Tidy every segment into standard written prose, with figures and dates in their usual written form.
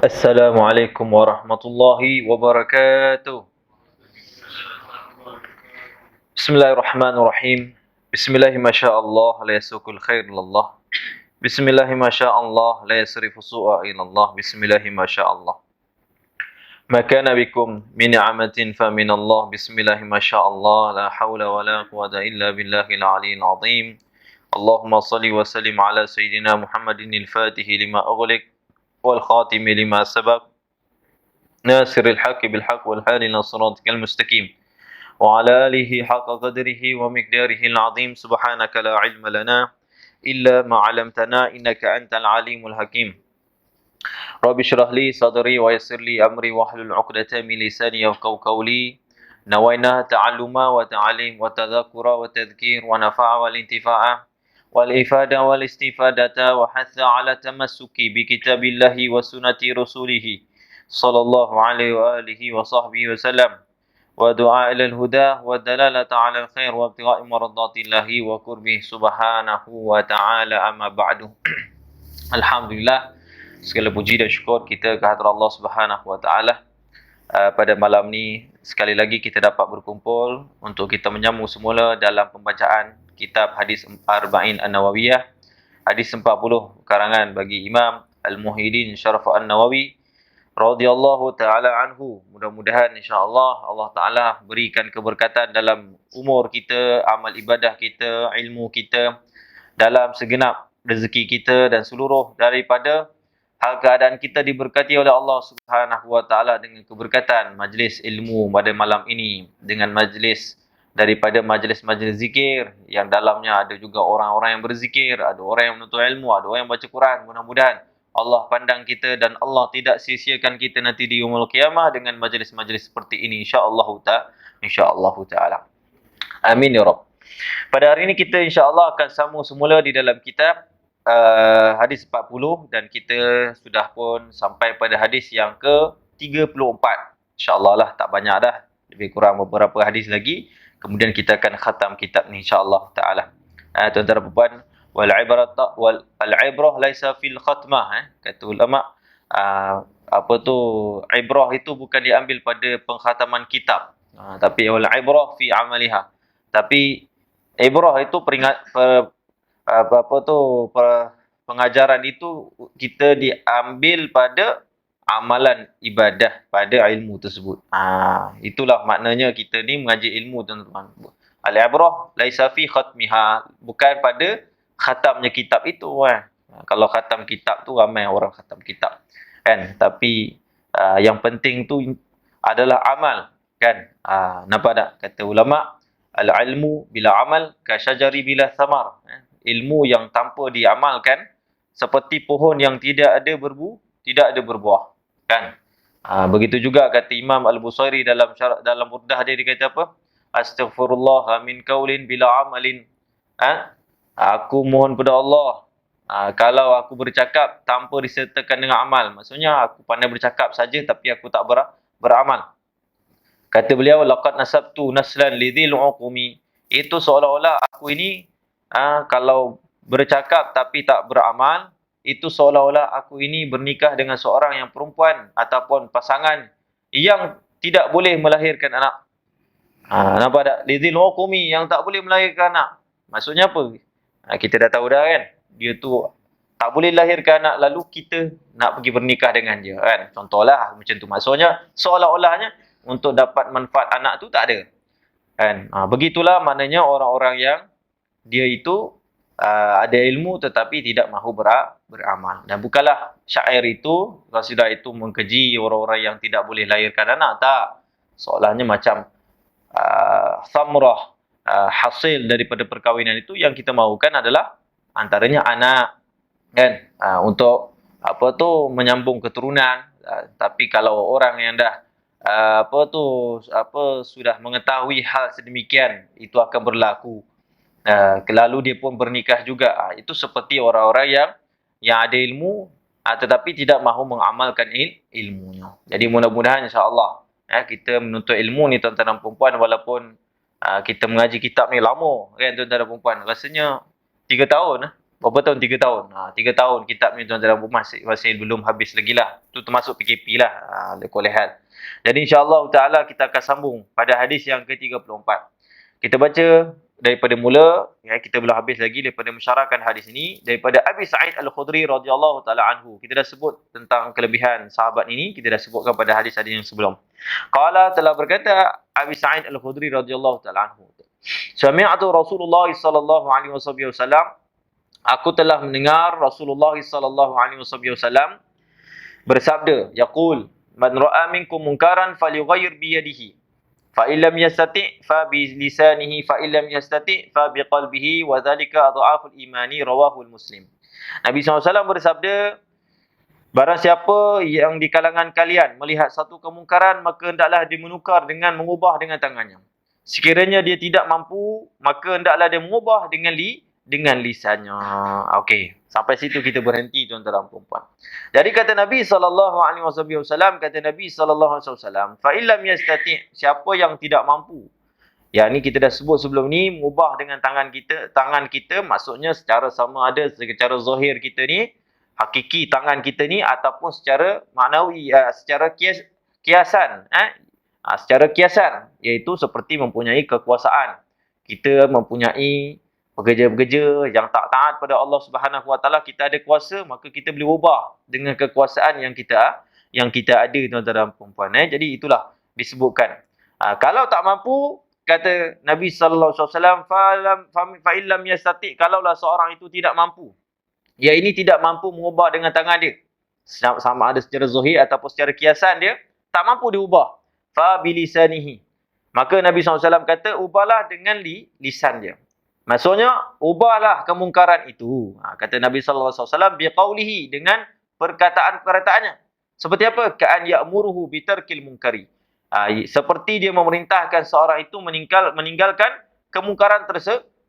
Assalamualaikum warahmatullahi wabarakatuh. Bismillahirrahmanirrahim. Bismillahi masyaallah la yasukul khair ilallah. Bismillahi masyaallah la yasrifu su'a ilallah. Bismillahi masyaallah. Ma kana bikum min ni'matin fa min Allah. Bismillahi masyaallah la haula wa la quwwata illa billahil aliyyil azim. Allahumma salli wa sallim ala sayyidina Muhammadin al-Fatihi lima ughliq wal khatimi lima sabaq. ناصر الحق بالحق والهادي إلى صراطك المستقيم وعلى آله حق قدره ومقداره العظيم سبحانك لا علم لنا إلا ما علمتنا إنك أنت العليم الحكيم رب اشرح لي صدري ويسر لي أمري واحلل عقدة من لساني يفقهوا قولي نوينا تعلما وتعليم وتذكر وتذكير ونفع والانتفاع والإفادة والاستفادة وحث على التمسك بكتاب الله وسنة رسوله صلى الله عليه وآله وصحبه وسلم ودعاء إلى الهدى والدلالة على الخير وابتغاء مرضات الله وقربه سبحانه وتعالى أما بعد. Alhamdulillah, segala puji dan syukur kita kehadrat Allah Subhanahu wa taala. Pada malam ni sekali lagi kita dapat berkumpul untuk kita menyambung semula dalam pembacaan kitab Hadis Arba'in An-Nawawiyah, hadis 40 karangan bagi Imam Al-Muhyiddin Syaraf An-Nawawi radhiyallahu taala anhu. Mudah-mudahan insya-Allah Allah Taala berikan keberkatan dalam umur kita, amal ibadah kita, ilmu kita, dalam segenap rezeki kita dan seluruh daripada hal keadaan kita diberkati oleh Allah Subhanahu wa taala dengan keberkatan majlis ilmu pada malam ini, dengan majlis daripada majlis-majlis zikir yang dalamnya ada juga orang-orang yang berzikir, ada orang yang menuntut ilmu, ada orang yang baca Quran. Mudah-mudahan Allah pandang kita dan Allah tidak sia-siakan kita nanti di yaumul qiyamah dengan majlis-majlis seperti ini insya-Allah taala. Amin ya Rabb. Pada hari ini kita insya-Allah akan sambung semula di dalam kitab hadis 40 dan kita sudah pun sampai pada hadis yang ke-34. Insya-Allah lah, tak banyak dah. Lebih kurang beberapa hadis lagi. Kemudian kita akan khatam kitab ni insya-Allah taala. Tuan-tuan dan puan, wal ibrah laisa fil khatmah, kata ulama. Apa tu, ibrah itu bukan diambil pada pengkhataman kitab, tapi wal ibrah fi amaliha. Tapi ibrah itu pengajaran itu kita diambil pada amalan ibadah, pada ilmu tersebut. Itulah maknanya kita ni mengaji ilmu, teman-teman. Al-ibrah laisa fi khatmiha, bukan pada khatamnya kitab itu kan. Kalau khatam kitab tu ramai orang khatam kitab kan, tapi yang penting tu adalah amal kan. Nampak tak kata ulama, al-ilmu bila amal ka syajari bila thamar. Ilmu yang tanpa diamalkan seperti pohon yang tidak ada berbuah kan. Begitu juga kata Imam Al-Busairi dalam burdah dia kata apa? Astaghfirullah min qaulin bila amalin. Aku mohon pada Allah kalau aku bercakap tanpa disertakan dengan amal. Maksudnya aku pandai bercakap saja tapi aku tak beramal. Kata beliau, laqad nasabtu naslan lidhil uqumi. Itu seolah-olah aku ini kalau bercakap tapi tak beramal, itu seolah-olah aku ini bernikah dengan seorang yang perempuan ataupun pasangan yang tidak boleh melahirkan anak. Nampak tak? Lidhil uqumi, yang tak boleh melahirkan anak. Maksudnya apa? Kita dah tahu dah kan. Dia tu tak boleh lahirkan anak, lalu kita nak pergi bernikah dengan dia kan. Contohlah macam tu. Maksudnya seolah-olahnya untuk dapat manfaat anak tu tak ada kan. Begitulah maknanya orang-orang yang dia itu ada ilmu tetapi tidak mahu beramal. Dan bukanlah syair itu, qasidah itu mengkeji orang-orang yang tidak boleh lahirkan anak, tak. Seolahnya macam thamrah, hasil daripada perkahwinan itu yang kita mahukan adalah antaranya anak kan, untuk apa tu, menyambung keturunan. Tapi kalau orang yang dah sudah mengetahui hal sedemikian itu akan berlaku, lalu dia pun bernikah juga, itu seperti orang-orang yang ada ilmu tetapi tidak mahu mengamalkan ilmunya. Jadi mudah-mudahan insya-Allah kita menuntut ilmu ni, tuan-tuan dan puan, walaupun kita mengaji kitab ni lama kan, tuan-tuan dan puan, rasanya 3 tahun Berapa tahun? 3 tahun. 3 tahun kitab ni tuan-tuan dan puan masih belum habis lagi lah. Itu termasuk PKP lah. Oleh hal. Jadi insya-Allah taala kita akan sambung pada hadis yang ke-34. Kita baca daripada mula, ya, kita belum habis lagi daripada mensyarahkan hadis ini daripada Abi Sa'id Al-Khudri radhiyallahu taala anhu. Kita dah sebut tentang kelebihan sahabat ini, kita dah sebutkan pada hadis-hadis yang sebelum. Qala telah berkata Abi Sa'id Al-Khudri radhiyallahu taala anhu. Sami'tu Rasulullah sallallahu alaihi wasallam, aku telah mendengar Rasulullah sallallahu alaihi wasallam bersabda, yaqul man ra'a minkum munkaran falyughayyir bi yadihi fa illam yastati' fa bi lisanihi fa illam yastati' fa bi qalbihi wa dhalika adhaful imani rawahu Muslim. Nabi SAW bersabda, barang siapa yang di kalangan kalian melihat satu kemungkaran, maka hendaklah dia menukar dengan mengubah dengan tangannya. Sekiranya dia tidak mampu, maka hendaklah dia mengubah dengan lisannya. Okey, sampai situ kita berhenti tuan-tuan dan puan-puan. Jadi kata Nabi sallallahu alaihi wasallam, kata Nabi sallallahu alaihi wasallam, fa illam yastati', siapa yang tidak mampu. Ya, ni kita dah sebut sebelum ni, mengubah dengan tangan kita maksudnya secara sama ada secara zahir kita ni, hakiki tangan kita ni, ataupun secara maknawi, secara kiasan, secara kiasan, iaitu seperti mempunyai kekuasaan. Kita mempunyai pekerja-pekerja yang tak taat pada Allah Subhanahu Wa Taala, kita ada kuasa, maka kita boleh ubah dengan kekuasaan yang kita ada tuan-tuan dan puan-puan. Jadi itulah disebutkan. Kalau tak mampu, kata Nabi sallallahu alaihi wasallam, fa illam yastati', kalaulah seorang itu tidak mampu. Ya, ini tidak mampu mengubah dengan tangan dia. Sama ada secara zahir ataupun secara kiasan dia tak mampu diubah. Fa bilisanihi. Maka Nabi SAW kata, ubahlah dengan lisan dia. Maksudnya, ubahlah kemungkaran itu. Kata Nabi SAW, biqaulihi, dengan perkataan-perkataannya. Seperti apa? Ka'an ya'muruhu bitarkil munkari. Seperti dia memerintahkan seorang itu meninggalkan kemungkaran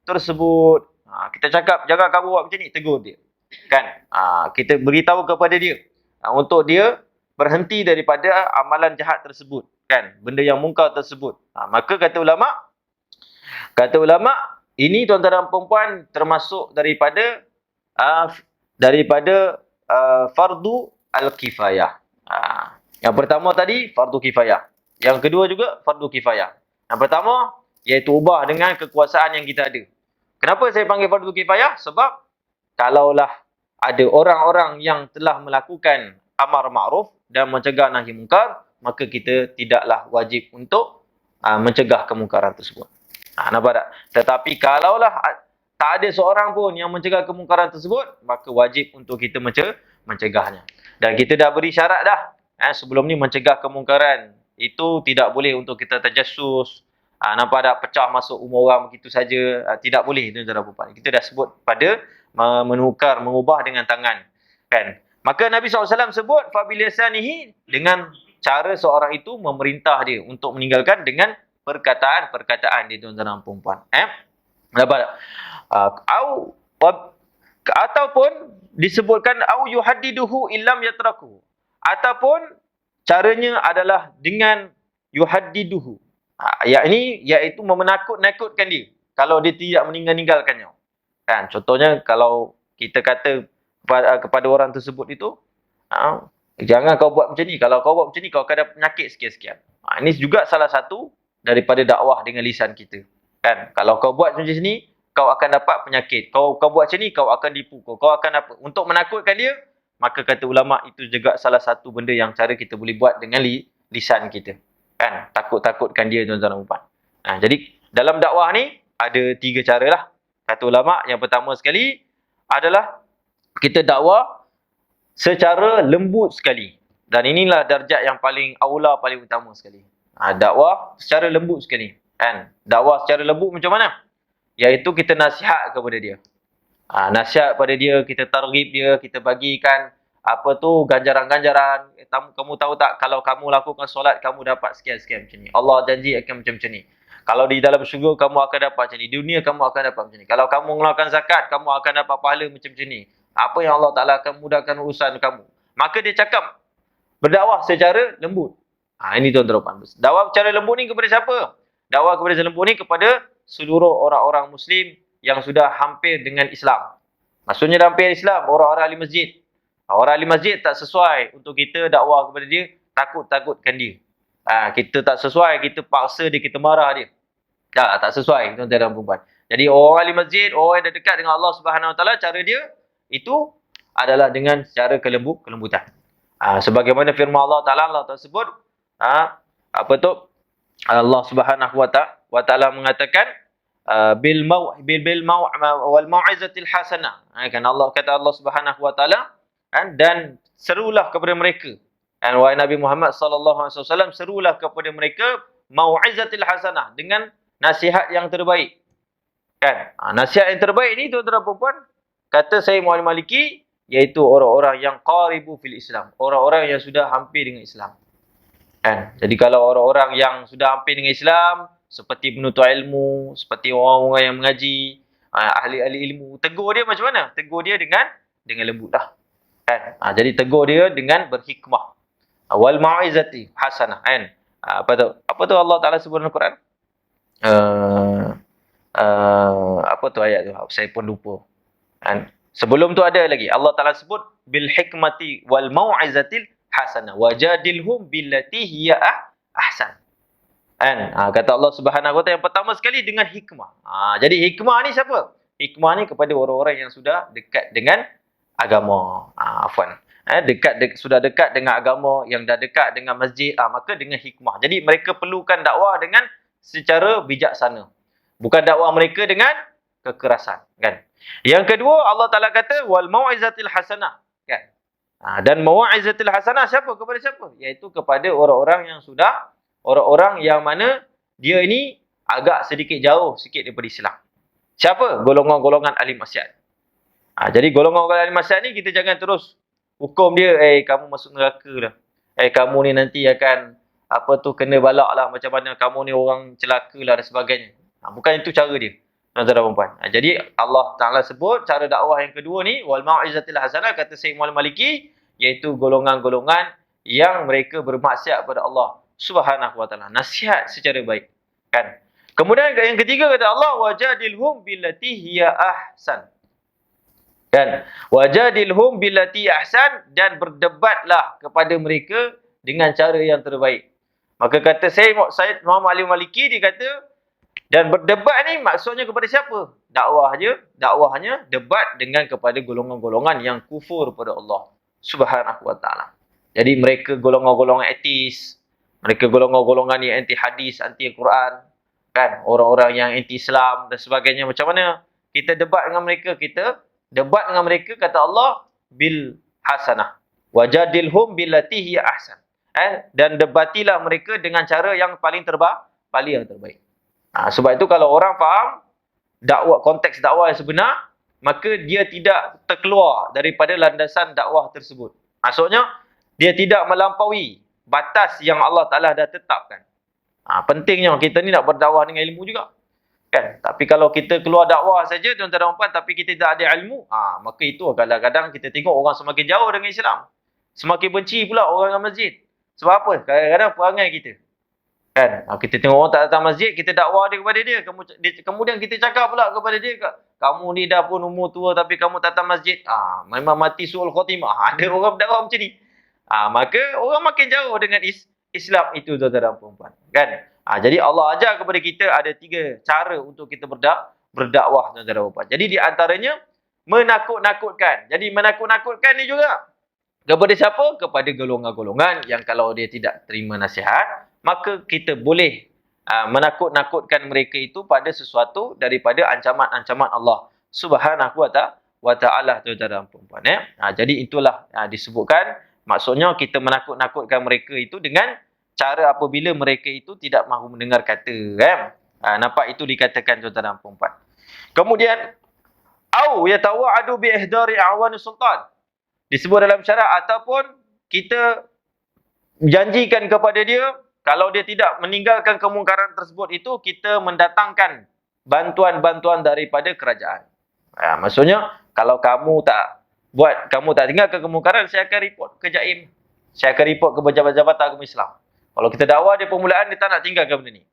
tersebut. Kita cakap, jangan kamu buat macam ni, tegur dia. Kan? Kita beritahu kepada dia. Untuk dia berhenti daripada amalan jahat tersebut. Kan? Benda yang mungkar tersebut. Maka kata ulama, ini tuan-tuan dan puan-puan termasuk daripada fardu al-kifayah. Yang pertama tadi fardu kifayah. Yang kedua juga fardu kifayah. Yang pertama iaitu ubah dengan kekuasaan yang kita ada. Kenapa saya panggil fardu kifayah? Sebab kalaulah ada orang-orang yang telah melakukan amar ma'ruf dan mencegah nahi mungkar, maka kita tidaklah wajib untuk mencegah kemungkaran tersebut. Nampak tak? Tetapi kalaulah tak ada seorang pun yang mencegah kemungkaran tersebut, maka wajib untuk kita mencegahnya. Dan kita dah beri syarat dah. Sebelum ni mencegah kemungkaran itu tidak boleh untuk kita terjasus. Nampak tak? Pecah masuk umur orang begitu saja. Tidak boleh. Kita dah sebut pada menukar, mengubah dengan tangan. Kan? Maka Nabi SAW sebut fabilisanihi, dengan cara seorang itu memerintah dia untuk meninggalkan dengan perkataan-perkataan dia tuan-tuan dan puan-puan. Nampak tak? Ataupun disebutkan au yuhaddiduhu illam yatraku. Ataupun caranya adalah dengan yuhaddiduhu. Iaitu menakut-nakutkan dia kalau dia tidak meninggalkannya. Kan? Contohnya kalau kita kata kepada orang tersebut itu, jangan kau buat macam ni. Kalau kau buat macam ni, kau akan dapat penyakit sekian-sekian. Ini juga salah satu daripada dakwah dengan lisan kita. Kan? Kalau kau buat macam ni, kau akan dapat penyakit. Kau buat macam ni, kau akan dipukul. Kau akan dapat. Untuk menakutkan dia, maka kata ulama itu juga salah satu benda yang cara kita boleh buat dengan lisan kita. Kan? Takut-takutkan dia tuan-tuan dan puan. Jadi dalam dakwah ni ada 3 cara lah. Kata ulama, yang pertama sekali adalah kita dakwah secara lembut sekali. Dan inilah darjat yang paling aula, paling utama sekali. Dakwah secara lembut sekali. Kan? Dakwah secara lembut macam mana? Iaitu kita nasihat kepada dia. Nasihat pada dia, kita targhib dia, kita bagikan ganjaran-ganjaran. Kamu tahu tak, kalau kamu lakukan solat, kamu dapat sekian-sekian macam ni. Allah janji akan macam ni. Kalau di dalam syurga, kamu akan dapat macam ni. Di dunia, kamu akan dapat macam ni. Kalau kamu mengeluarkan zakat, kamu akan dapat pahala macam ni. Apa yang Allah Ta'ala akan mudahkan urusan kamu. Maka dia cakap, berdakwah secara lembut. Ini tuan-tuan. Dakwah secara lembut ni kepada siapa? Dakwah kepada lembut ni kepada seluruh orang-orang Muslim yang sudah hampir dengan Islam. Maksudnya dalam pihak Islam, orang-orang ahli masjid. Orang ahli masjid tak sesuai untuk kita dakwah kepada dia, takut-takutkan dia. Kita tak sesuai, kita paksa dia, kita marah dia. Tak sesuai tuan-tuan dan puan. Jadi orang ahli masjid, orang yang dah dekat dengan Allah Subhanahu Wa Taala, cara dia itu adalah dengan cara kelembutan. Sebagaimana firman Allah Taala tersebut, Allah Subhanahu Wa Taala mengatakan wal mau'izatil hasanah. Kan Allah kata Allah Subhanahu Wa Taala, dan serulah kepada mereka. Dan wahai Nabi Muhammad sallallahu alaihi wasallam, serulah kepada mereka mau'izatil hasanah, dengan nasihat yang terbaik. Kan? Nasihat yang terbaik ni tuan-tuan dan puan, kata Syekh Muhammad Maliki, iaitu orang-orang yang qaribu fil Islam, orang-orang yang sudah hampir dengan Islam. Kan? Jadi kalau orang-orang yang sudah hampir dengan Islam, seperti penuntut ilmu, seperti orang-orang yang mengaji, ahli-ahli ilmu, tegur dia macam mana? Tegur dia dengan lembut lah. Kan? Jadi tegur dia dengan berhikmah. Wal mau'izati hasanah. Kan? Apa tu Allah Taala sebut dalam Quran? Apa tu ayat tu? Saya pun lupa. Kan? Sebelum tu ada lagi. Allah Taala sebut bil hikmati wal mau'izatil hasanah wajadilhum billati hiya ahsan. Kan? Kata Allah Subhanahu Wa Taala yang pertama sekali dengan hikmah. Jadi hikmah ni siapa? Hikmah ni kepada orang-orang yang sudah dekat dengan agama. Sudah dekat dengan agama, yang dah dekat dengan masjid, maka dengan hikmah. Jadi mereka perlukan dakwah dengan secara bijaksana. Bukan dakwah mereka dengan kekerasan, kan? Yang kedua, Allah Taala kata wal mau'izatil hasanah, kan? Dan mau'izatil hasanah kepada siapa? Iaitu kepada orang-orang yang mana dia ini agak sedikit jauh sikit daripada Islam. Siapa? Golongan-golongan ahli maksiat. Jadi golongan-golongan ahli maksiat ni kita jangan terus hukum dia, kamu masuk neraka dah. Kamu ni nanti akan kena balak lah, macam mana kamu ni orang celaka lah dan sebagainya. Bukan itu cara dia, tuan-tuan dan puan. Jadi Allah Taala sebut cara dakwah yang kedua ni wal mau'izatil hasanah, kata Syekh Muhammad Maliki, iaitu golongan-golongan yang mereka bermaksiat kepada Allah Subhanahu Wa Taala, nasihat secara baik, kan? Kemudian yang ketiga kata Allah wajadilhum billati hiya ahsan. Kan? Wajadilhum billati ahsan, dan berdebatlah kepada mereka dengan cara yang terbaik. Maka kata Syed Muhammad Ali Maliki, dia kata, dan berdebat ni maksudnya kepada siapa? Dakwahnya debat dengan kepada golongan-golongan yang kufur pada Allah Subhanahu Wa Taala. Jadi mereka golongan-golongan etis, mereka golongan-golongan yang anti hadis, anti Quran, kan? Orang-orang yang anti Islam dan sebagainya. Macam mana kita debat dengan mereka? Kita debat dengan mereka, kata Allah, bil hasanah wajadilhum billati hiya ahsan. Dan debatilah mereka dengan cara yang paling terbaik. Sebab itu kalau orang faham konteks dakwah yang sebenar, maka dia tidak terkeluar daripada landasan dakwah tersebut. Maksudnya dia tidak melampaui batas yang Allah Taala dah tetapkan. Pentingnya kita ni nak berdakwah dengan ilmu juga, kan? Tapi kalau kita keluar dakwah saja, tuan-tuan dan puan, tapi kita tak ada ilmu, maka itu kadang-kadang kita tengok orang semakin jauh dengan Islam, semakin benci pula orang dalam masjid. Sebab apa? Kadang-kadang perangai kita, kan? Kita tengok orang tak datang masjid, kita dakwah dia kepada dia, kemudian kita cakap pula kepada dia, kamu ni dah pun umur tua tapi kamu tak datang masjid, memang mati su'ul khotimah. Ada orang berdakwah macam ni. Maka orang makin jauh dengan Islam itu, tuan-tuan dan puan, kan? Jadi Allah ajar kepada kita ada 3 cara untuk kita berdakwah, tuan-tuan dan puan. Jadi di antaranya menakut-nakutkan. Jadi menakut-nakutkan ni juga kepada siapa? Kepada golongan-golongan yang kalau dia tidak terima nasihat, maka kita boleh menakut-nakutkan mereka itu pada sesuatu daripada ancaman-ancaman Allah Subhanahu Wa Taala, tuan-tuan dan puan. Jadi itulah disebutkan, maksudnya kita menakut-nakutkan mereka itu dengan cara apabila mereka itu tidak mahu mendengar kata, kan? Nampak itu dikatakan, tuan-tuan dan puan. Kemudian au yatawa'adu bi ihdari a'wani sultan, disebut dalam syarak, ataupun kita janjikan kepada dia kalau dia tidak meninggalkan kemungkaran tersebut itu, kita mendatangkan bantuan-bantuan daripada kerajaan. Maksudnya kalau kamu tak tinggalkan kemungkaran, saya akan report ke JAIM, saya akan report ke pejabat-jabatan agama Islam. Kalau kita dakwah dia permulaan, dia tak nak tinggalkan benda ni.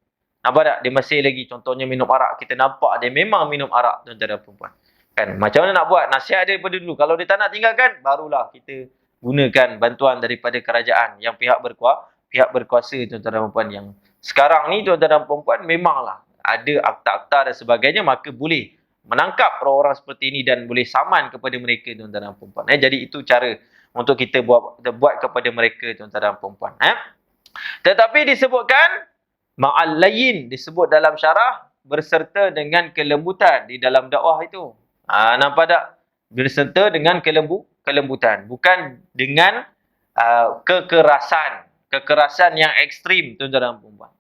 Nampak tak? Dia masih lagi, contohnya minum arak. Kita nampak dia memang minum arak, tuan-tuan dan puan. Kan macam mana nak buat? Nasihat dia daripada dulu. Kalau dia tak nak tinggalkan, barulah kita gunakan bantuan daripada kerajaan yang pihak berkuasa tuan-tuan dan puan yang sekarang ni tuan-tuan dan puan memanglah ada akta-akta dan sebagainya, maka boleh menangkap orang-orang seperti ini dan boleh saman kepada mereka tuan-tuan dan puan. Jadi itu cara untuk kita buat kepada mereka tuan-tuan dan puan. Tetapi disebutkan ma'al layyin, disebut dalam syarah berserta dengan kelembutan di dalam dakwah itu. Nampak tak? Berserta dengan kelembutan, bukan dengan kekerasan yang ekstrim tuan-tuan dan puan.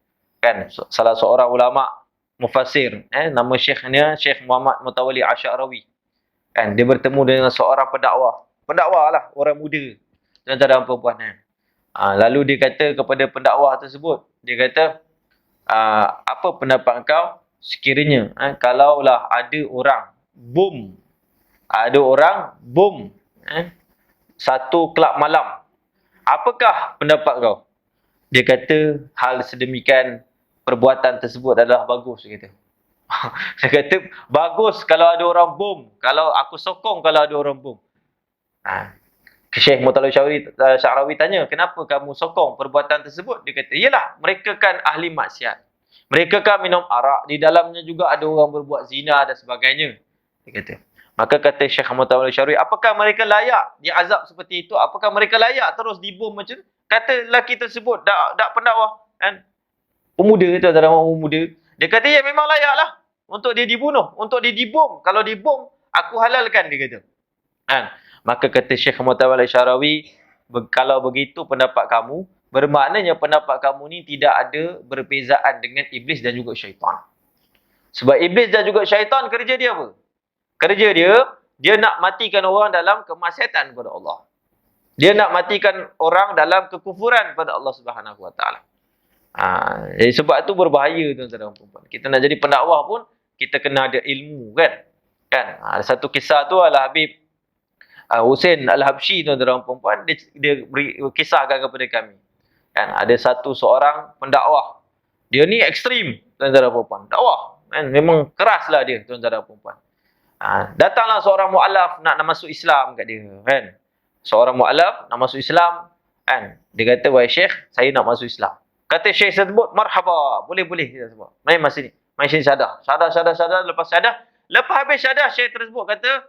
Kan salah seorang ulama mufassir, nama syekhnya Syekh Muhammad Mutawalli Asy'arawi. Kan dia bertemu dengan seorang pendakwah lah, orang muda tuan-tuan dan puan. Lalu dia kata kepada pendakwah tersebut, dia kata, apa pendapat kau sekiranya kalaulah ada orang bom satu kelab malam, apakah pendapat kau? Dia kata hal sedemikian perbuatan tersebut adalah bagus, dia kata. Dia kata bagus kalau ada orang bom, kalau aku sokong kalau ada orang bom. Syekh Mutawalli Asy'arawi tanya, kenapa kamu sokong perbuatan tersebut? Dia kata, iyalah, mereka kan ahli maksiat. Mereka kan minum arak, di dalamnya juga ada orang berbuat zina dan sebagainya. Dia kata. Maka kata Syekh Mutawalli Asy'arawi, apakah mereka layak diazab seperti itu? Apakah mereka layak terus dibom macam tu? Kata lelaki tersebut, dak pendakwah, kan? Pemuda tu, antara orang pemuda. Dia kata, ya memang layak lah untuk dia dibunuh, untuk dia dibom. Kalau dibom, aku halalkan, dia kata. Kan? Maka kata Syekh Mutawalli Asy'arawi, kalau begitu pendapat kamu, bermaknanya pendapat kamu ni tidak ada berbezaan dengan iblis dan juga syaitan. Sebab iblis dan juga syaitan kerja dia apa? Kerja dia nak matikan orang dalam kemaksiatan kepada Allah. Dia nak matikan orang dalam kekufuran kepada Allah Subhanahu Wa Taala. Jadi sebab itu berbahaya tuan-tuan dan puan. Kita nak jadi pendakwah pun kita kena ada ilmu, kan? Ada satu kisah tu Al-Habib Husain Al-Habsyi tuan-tuan dan puan, dia beri kisahkan kepada kami. Kan ada seorang pendakwah. Dia ni ekstrim tuan-tuan dan puan. Dakwah kan memang keraslah dia tuan-tuan dan puan. Datanglah seorang mualaf nak masuk Islam kat dia, kan. Seorang mualaf nak masuk Islam, kan. Dia kata, "Wahai Syekh, saya nak masuk Islam." Kata Syekh tersebut, "Marhaba, boleh dia sebut. Mai masa ni. Mai sini syahadah. Lepas habis syahadah, Syekh tersebut kata,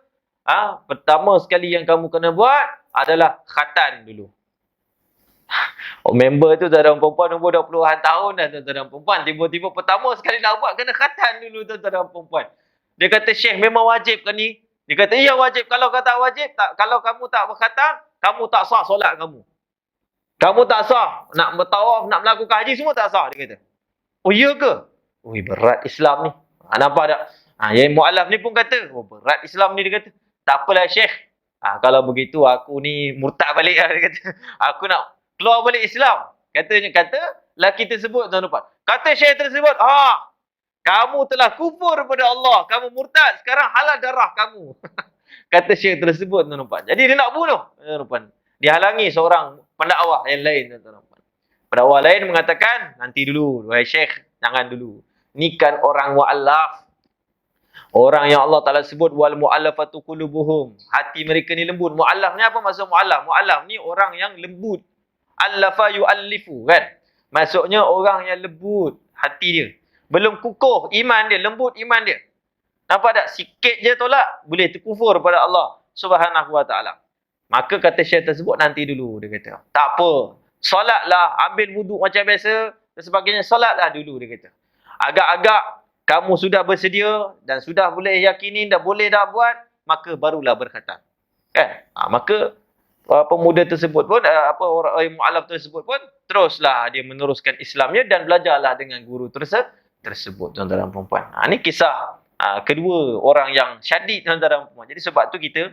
pertama sekali yang kamu kena buat adalah khatan dulu." Member tu tuan-tuan dan perempuan umur 20-an tahun dah tuan-tuan dan perempuan. Tiba-tiba pertama sekali nak buat kena khatan dulu tuan-tuan dan perempuan. Dia kata, "Syekh, memang wajib ke ni?" Dia kata, "Iya wajib. Kalau kau tak wajib, kalau kamu tak berkhatam, kamu tak sah solat kamu. Kamu tak sah nak bertawaf, nak melakukan haji semua tak sah." Dia kata. "Oh iya ke?" Ui, berat Islam ni. Nampak tak? Yang mu'alaf ni pun kata, "Oh, berat Islam ni," dia kata. "Tak apalah Syekh. Kalau begitu aku ni murtad balik lah," dia kata. "Aku nak keluar balik Islam." Kata lelaki tersebut tuan-tuan. Kata Syekh tersebut, "Kamu telah kufur kepada Allah. Kamu murtad. Sekarang halal darah kamu." Kata Syekh tersebut tuan-tuan. Jadi dia nak bunuh tuan-tuan. Dihalangi seorang pendakwah yang lain tuan-tuan. Pendakwah lain mengatakan, "Nanti dulu, wahai Syekh, jangan dulu. Ni kan orang mu'allaf. Orang yang Allah Ta'ala sebut wal mu'allafatu qulubuhum. Hati mereka ni lembut." Mu'allaf ni apa maksud mu'allaf? Mu'allaf ni orang yang lembut. Allafa yu'allifu, kan? Maksudnya orang yang lembut hati dia. Belum kukuh iman dia, lembut iman dia. Nampak tak? Sikit je tolak, boleh terkufur pada Allah Subhanahu Wa Taala. Maka kata Syekh tersebut, nanti dulu, dia kata. Tak apa. Solatlah, ambil wuduk macam biasa dan sebagainya. Solatlah dulu, dia kata. Agak-agak kamu sudah bersedia dan sudah boleh yakini dah boleh dah buat, maka barulah berkhatam. Kan? Maka pemuda tersebut pun, orang mu'alaf tersebut pun, teruslah dia meneruskan Islamnya dan belajarlah dengan guru tersebut tuan-tuan dan puan. Ini kisah kedua orang yang syadid tuan-tuan dan puan. Jadi sebab tu kita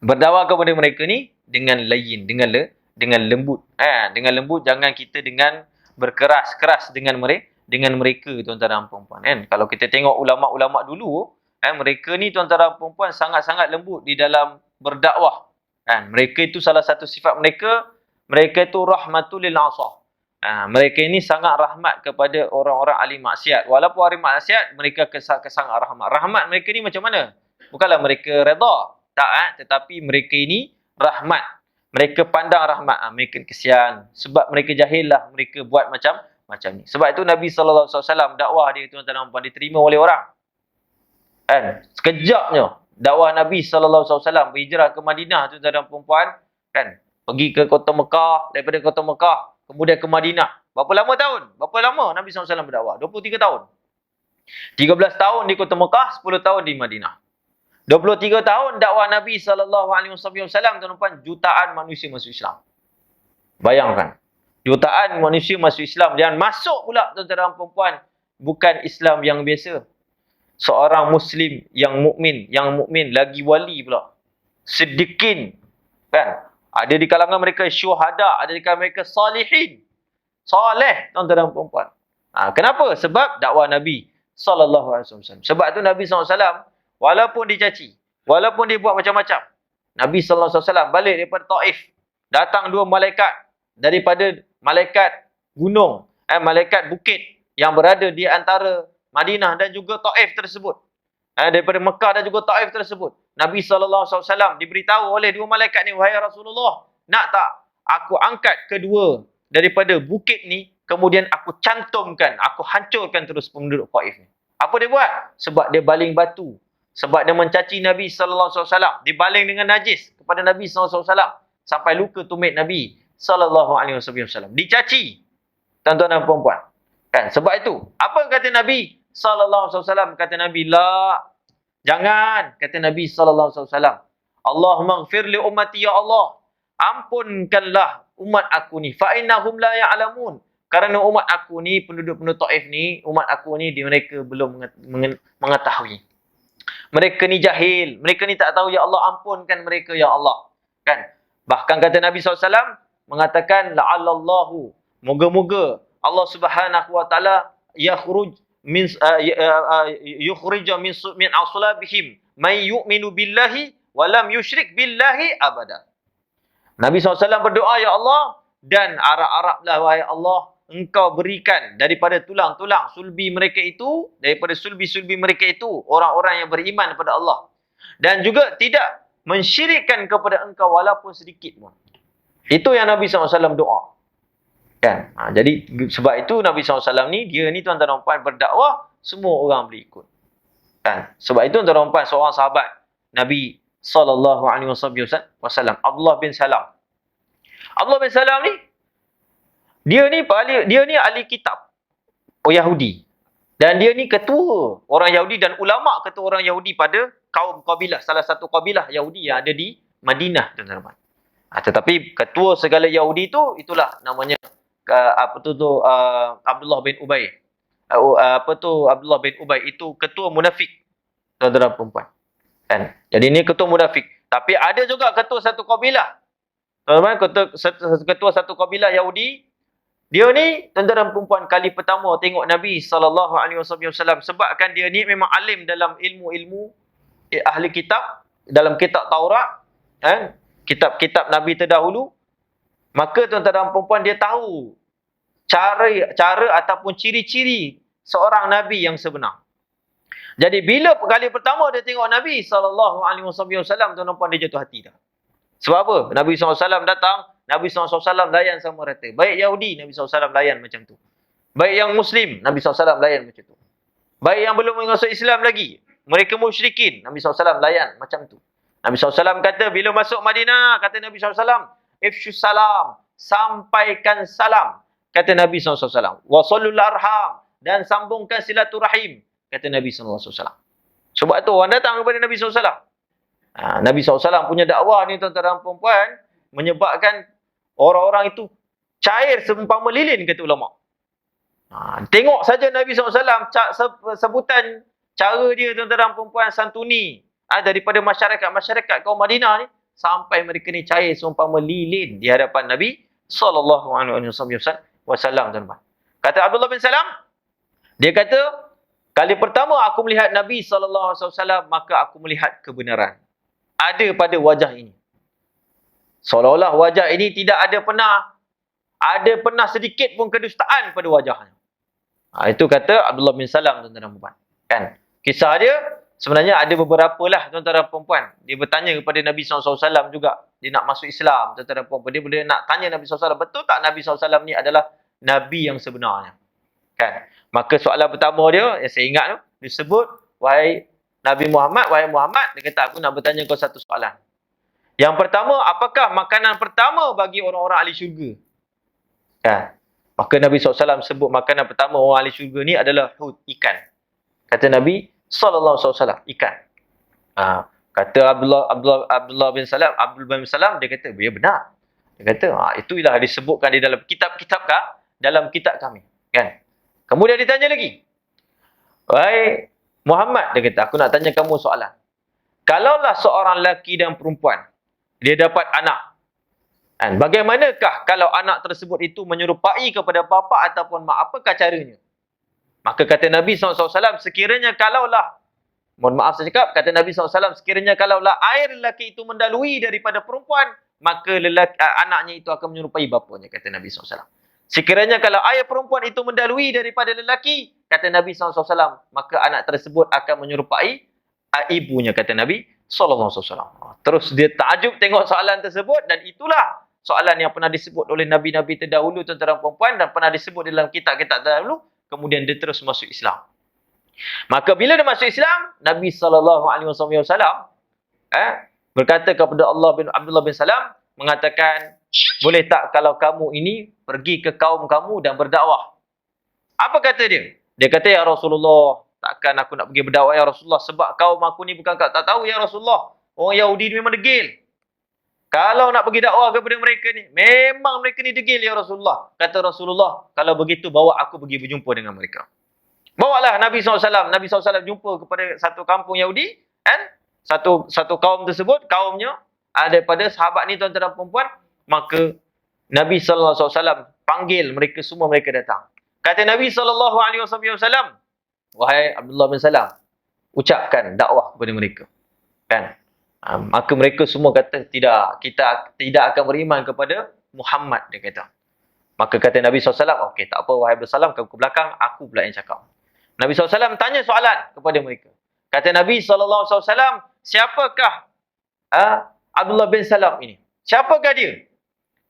berdakwah kepada mereka ni dengan layyin, dengan lembut. Dengan lembut, jangan kita dengan berkeras dengan mereka tuan-tuan dan puan. Kalau kita tengok ulama-ulama dulu, mereka ni tuan-tuan dan puan sangat-sangat lembut di dalam berdakwah. Mereka itu salah satu sifat mereka itu rahmatul lil 'asah. Mereka ini sangat rahmat kepada orang-orang ahli maksiat. Walaupun ahli maksiat, mereka sangat rahmat. Rahmat mereka ni macam mana? bukanlah mereka redha. Tak, tetapi mereka ini rahmat. Mereka pandang rahmat. Mereka kesian. Sebab mereka jahil lah, mereka buat macam ni. Sebab itu Nabi SAW dakwah dia, tuan-tuan dan puan, diterima oleh orang. Kan? Sekejapnya dakwah Nabi SAW berhijrah ke Madinah, tuan-tuan dan puan, kan? Pergi ke kota Mekah, daripada kota Mekah kemudian ke Madinah. Berapa lama tahun? Berapa lama Nabi SAW berdakwah? 23 tahun. 13 tahun di kota Mekah, 10 tahun di Madinah. 23 tahun dakwah Nabi SAW, tuan-tuan, jutaan manusia masuk Islam. Bayangkan. Jutaan manusia masuk Islam. Dan masuk pula, tuan-tuan dan puan, bukan Islam yang biasa. Seorang Muslim yang mukmin lagi wali pula. Siddiqin. Kan? Ada di kalangan mereka syuhada, ada di kalangan mereka salihin. Saleh, tuan-tuan dan puan. Kenapa? Sebab dakwah Nabi SAW. Sebab tu Nabi SAW, walaupun dicaci, walaupun dia buat macam-macam, Nabi SAW balik daripada Taif, datang 2 malaikat daripada malaikat gunung, malaikat bukit yang berada di antara Madinah dan juga Taif tersebut. Daripada Mekah dan juga Taif tersebut. Nabi SAW diberitahu oleh 2 malaikat ni, wahai Rasulullah, nak tak aku angkat kedua daripada bukit ni, kemudian aku cantumkan, aku hancurkan terus penduduk Taif ni. Apa dia buat? Sebab dia baling batu. Sebab dia mencaci Nabi SAW. Dia baling dengan najis kepada Nabi SAW. Sampai luka tumit Nabi SAW. Dicaci. Tuan-tuan dan puan-puan. Kan? Sebab itu, apa kata Nabi SAW? Kata Nabi, la. Jangan. Kata Nabi SAW. Allahumma ghafir li ummati, ya Allah. Ampunkanlah umat aku ni. Fa'innahum la ya'lamun. Kerana umat aku ni, penduduk-penduduk Taif ni, umat aku ni, mereka belum mengetahui. Mereka ni jahil. Mereka ni tak tahu, ya Allah, ampunkan mereka, ya Allah. Kan? Bahkan kata Nabi SAW, mengatakan, la'allallahu, moga-moga Allah Subhanahu wa taala yukhrij min aslabihim may yu'minu billahi wa lam yusyrik billahi abada. Nabi SAW berdoa, ya Allah, dan Arab-Arablah, wahai Allah, engkau berikan daripada tulang-tulang sulbi mereka itu, daripada sulbi-sulbi mereka itu, orang-orang yang beriman kepada Allah. Dan juga tidak mensyirikkan kepada engkau walaupun sedikit pun. Itu yang Nabi SAW doa. Kan? Jadi sebab itu Nabi SAW ni, dia ni, tuan-tuan dan puan, berdakwah, semua orang boleh ikut. Kan? Sebab itu, tuan-tuan dan puan, seorang sahabat Nabi SAW, Abdullah bin Salam. Abdullah bin Salam ni, dia ni ahli kitab Yahudi. Dan dia ni ketua orang Yahudi dan ulama ketua orang Yahudi pada kaum kabilah, salah satu kabilah Yahudi yang ada di Madinah, tuan-tuan. Tetapi ketua segala Yahudi itu, itulah namanya Abdullah bin Ubay. Abdullah bin Ubay itu ketua munafik, tuan-tuan dan puan. Kan? Jadi ini ketua munafik. Tapi ada juga ketua satu kabilah. Tuan-tuan, ketua satu kabilah Yahudi. Dia ni, tuan-tuan dan puan, kali pertama tengok Nabi SAW. Sebabkan dia ni memang alim dalam ilmu-ilmu ahli kitab, dalam kitab Taurat, kitab-kitab Nabi terdahulu. Maka tuan-tuan dan puan, dia tahu cara ataupun ciri-ciri seorang Nabi yang sebenar. Jadi bila kali pertama dia tengok Nabi SAW, tuan-tuan dan puan, dia jatuh hati dah. Sebab apa? Nabi SAW datang, Nabi SAW layan sama rata. Baik Yahudi, Nabi SAW layan macam tu. Baik yang Muslim, Nabi SAW layan macam tu. Baik yang belum masuk Islam lagi, mereka musyrikin, Nabi SAW layan macam tu. Nabi SAW kata, bila masuk Madinah, kata Nabi SAW, ifshus salam, sampaikan salam. Kata Nabi SAW. Wasalul arham, dan sambungkan silaturahim. Kata Nabi SAW. Sebab tu orang datang kepada Nabi SAW. Nabi SAW punya dakwah ni, tuan-tuan dan puan, menyebabkan orang-orang itu cair seumpama lilin, kata ulama. Tengok saja Nabi SAW sebutan cara dia, tuan-tuan dan puan, santuni daripada masyarakat kaum Madinah ni, sampai mereka ni cair seumpama lilin di hadapan Nabi SAW, tuan-tuan. Kata Abdullah bin Salam, dia kata, kali pertama aku melihat Nabi SAW, maka aku melihat kebenaran ada pada wajah ini. Seolah-olah wajah ini tidak ada pernah sedikit pun kedustaan pada wajahnya. Itu kata Abdullah bin Salam, tuan-tuan dan puan. Kan? Kisah dia, sebenarnya ada beberapa lah tuan-tuan dan puan-puan. Dia bertanya kepada Nabi SAW juga. Dia nak masuk Islam, tuan-tuan dan puan-puan. Dia boleh nak tanya Nabi SAW, betul tak Nabi SAW ni adalah Nabi yang sebenarnya? Kan? Maka soalan pertama dia, yang saya ingat tu, dia sebut, wahai Muhammad, dia kata, aku nak bertanya kau satu soalan. Yang pertama, apakah makanan pertama bagi orang-orang ahli syurga? Kan? Maka Nabi SAW sebut makanan pertama orang ahli syurga ni adalah hut, ikan. Kata Nabi SAW, ikan. Kata Abdullah bin Salam, dia kata, ya benar. Dia kata, itulah disebutkan di dalam dalam kitab kami. Kan? Kemudian ditanya lagi. Wahai Muhammad, dia kata, aku nak tanya kamu soalan. Kalaulah seorang lelaki dan perempuan, dia dapat anak. Dan bagaimanakah kalau anak tersebut itu menyerupai kepada bapa ataupun mak? Apakah caranya? Maka kata Nabi SAW, sekiranya kalaulah, mohon maaf saya cakap, kata Nabi SAW, sekiranya kalaulah air lelaki itu mendalui daripada perempuan, maka anaknya itu akan menyerupai bapanya, kata Nabi SAW. Sekiranya kalau air perempuan itu mendalui daripada lelaki, kata Nabi SAW, maka anak tersebut akan menyerupai ibunya, kata Nabi SAW. Terus dia takjub tengok soalan tersebut, dan itulah soalan yang pernah disebut oleh Nabi-Nabi terdahulu, tuan-tuan dan puan-puan, dan pernah disebut dalam kitab-kitab terdahulu. Kemudian dia terus masuk Islam. Maka bila dia masuk Islam, Nabi SAW berkata kepada Abdullah bin Salam, mengatakan, boleh tak kalau kamu ini pergi ke kaum kamu dan berdakwah? Apa kata dia? Dia kata, ya Rasulullah, takkan aku nak pergi berdakwah ya Rasulullah, sebab kaum aku ni bukan tak tahu ya Rasulullah. Orang Yahudi ni memang degil. Kalau nak pergi dakwah kepada mereka ni, memang mereka ni degil ya Rasulullah. Kata Rasulullah, kalau begitu bawa aku pergi berjumpa dengan mereka. Bawalah Nabi SAW. Nabi SAW jumpa kepada satu kampung Yahudi. Kan? Satu kaum tersebut, kaumnya daripada sahabat ni tuan-tuan dan puan-puan. Maka Nabi SAW panggil mereka semua, mereka datang. Kata Nabi SAW, wahai Abdullah bin Salam, ucapkan dakwah kepada mereka. Kan? Maka mereka semua kata, tidak, kita tidak akan beriman kepada Muhammad, dia kata. Maka kata Nabi SAW, okey, tak apa, wahai bersalam, kamu ke belakang, aku pula yang cakap. Nabi SAW tanya soalan kepada mereka. Kata Nabi SAW, siapakah Abdullah bin Salam ini? Siapakah dia?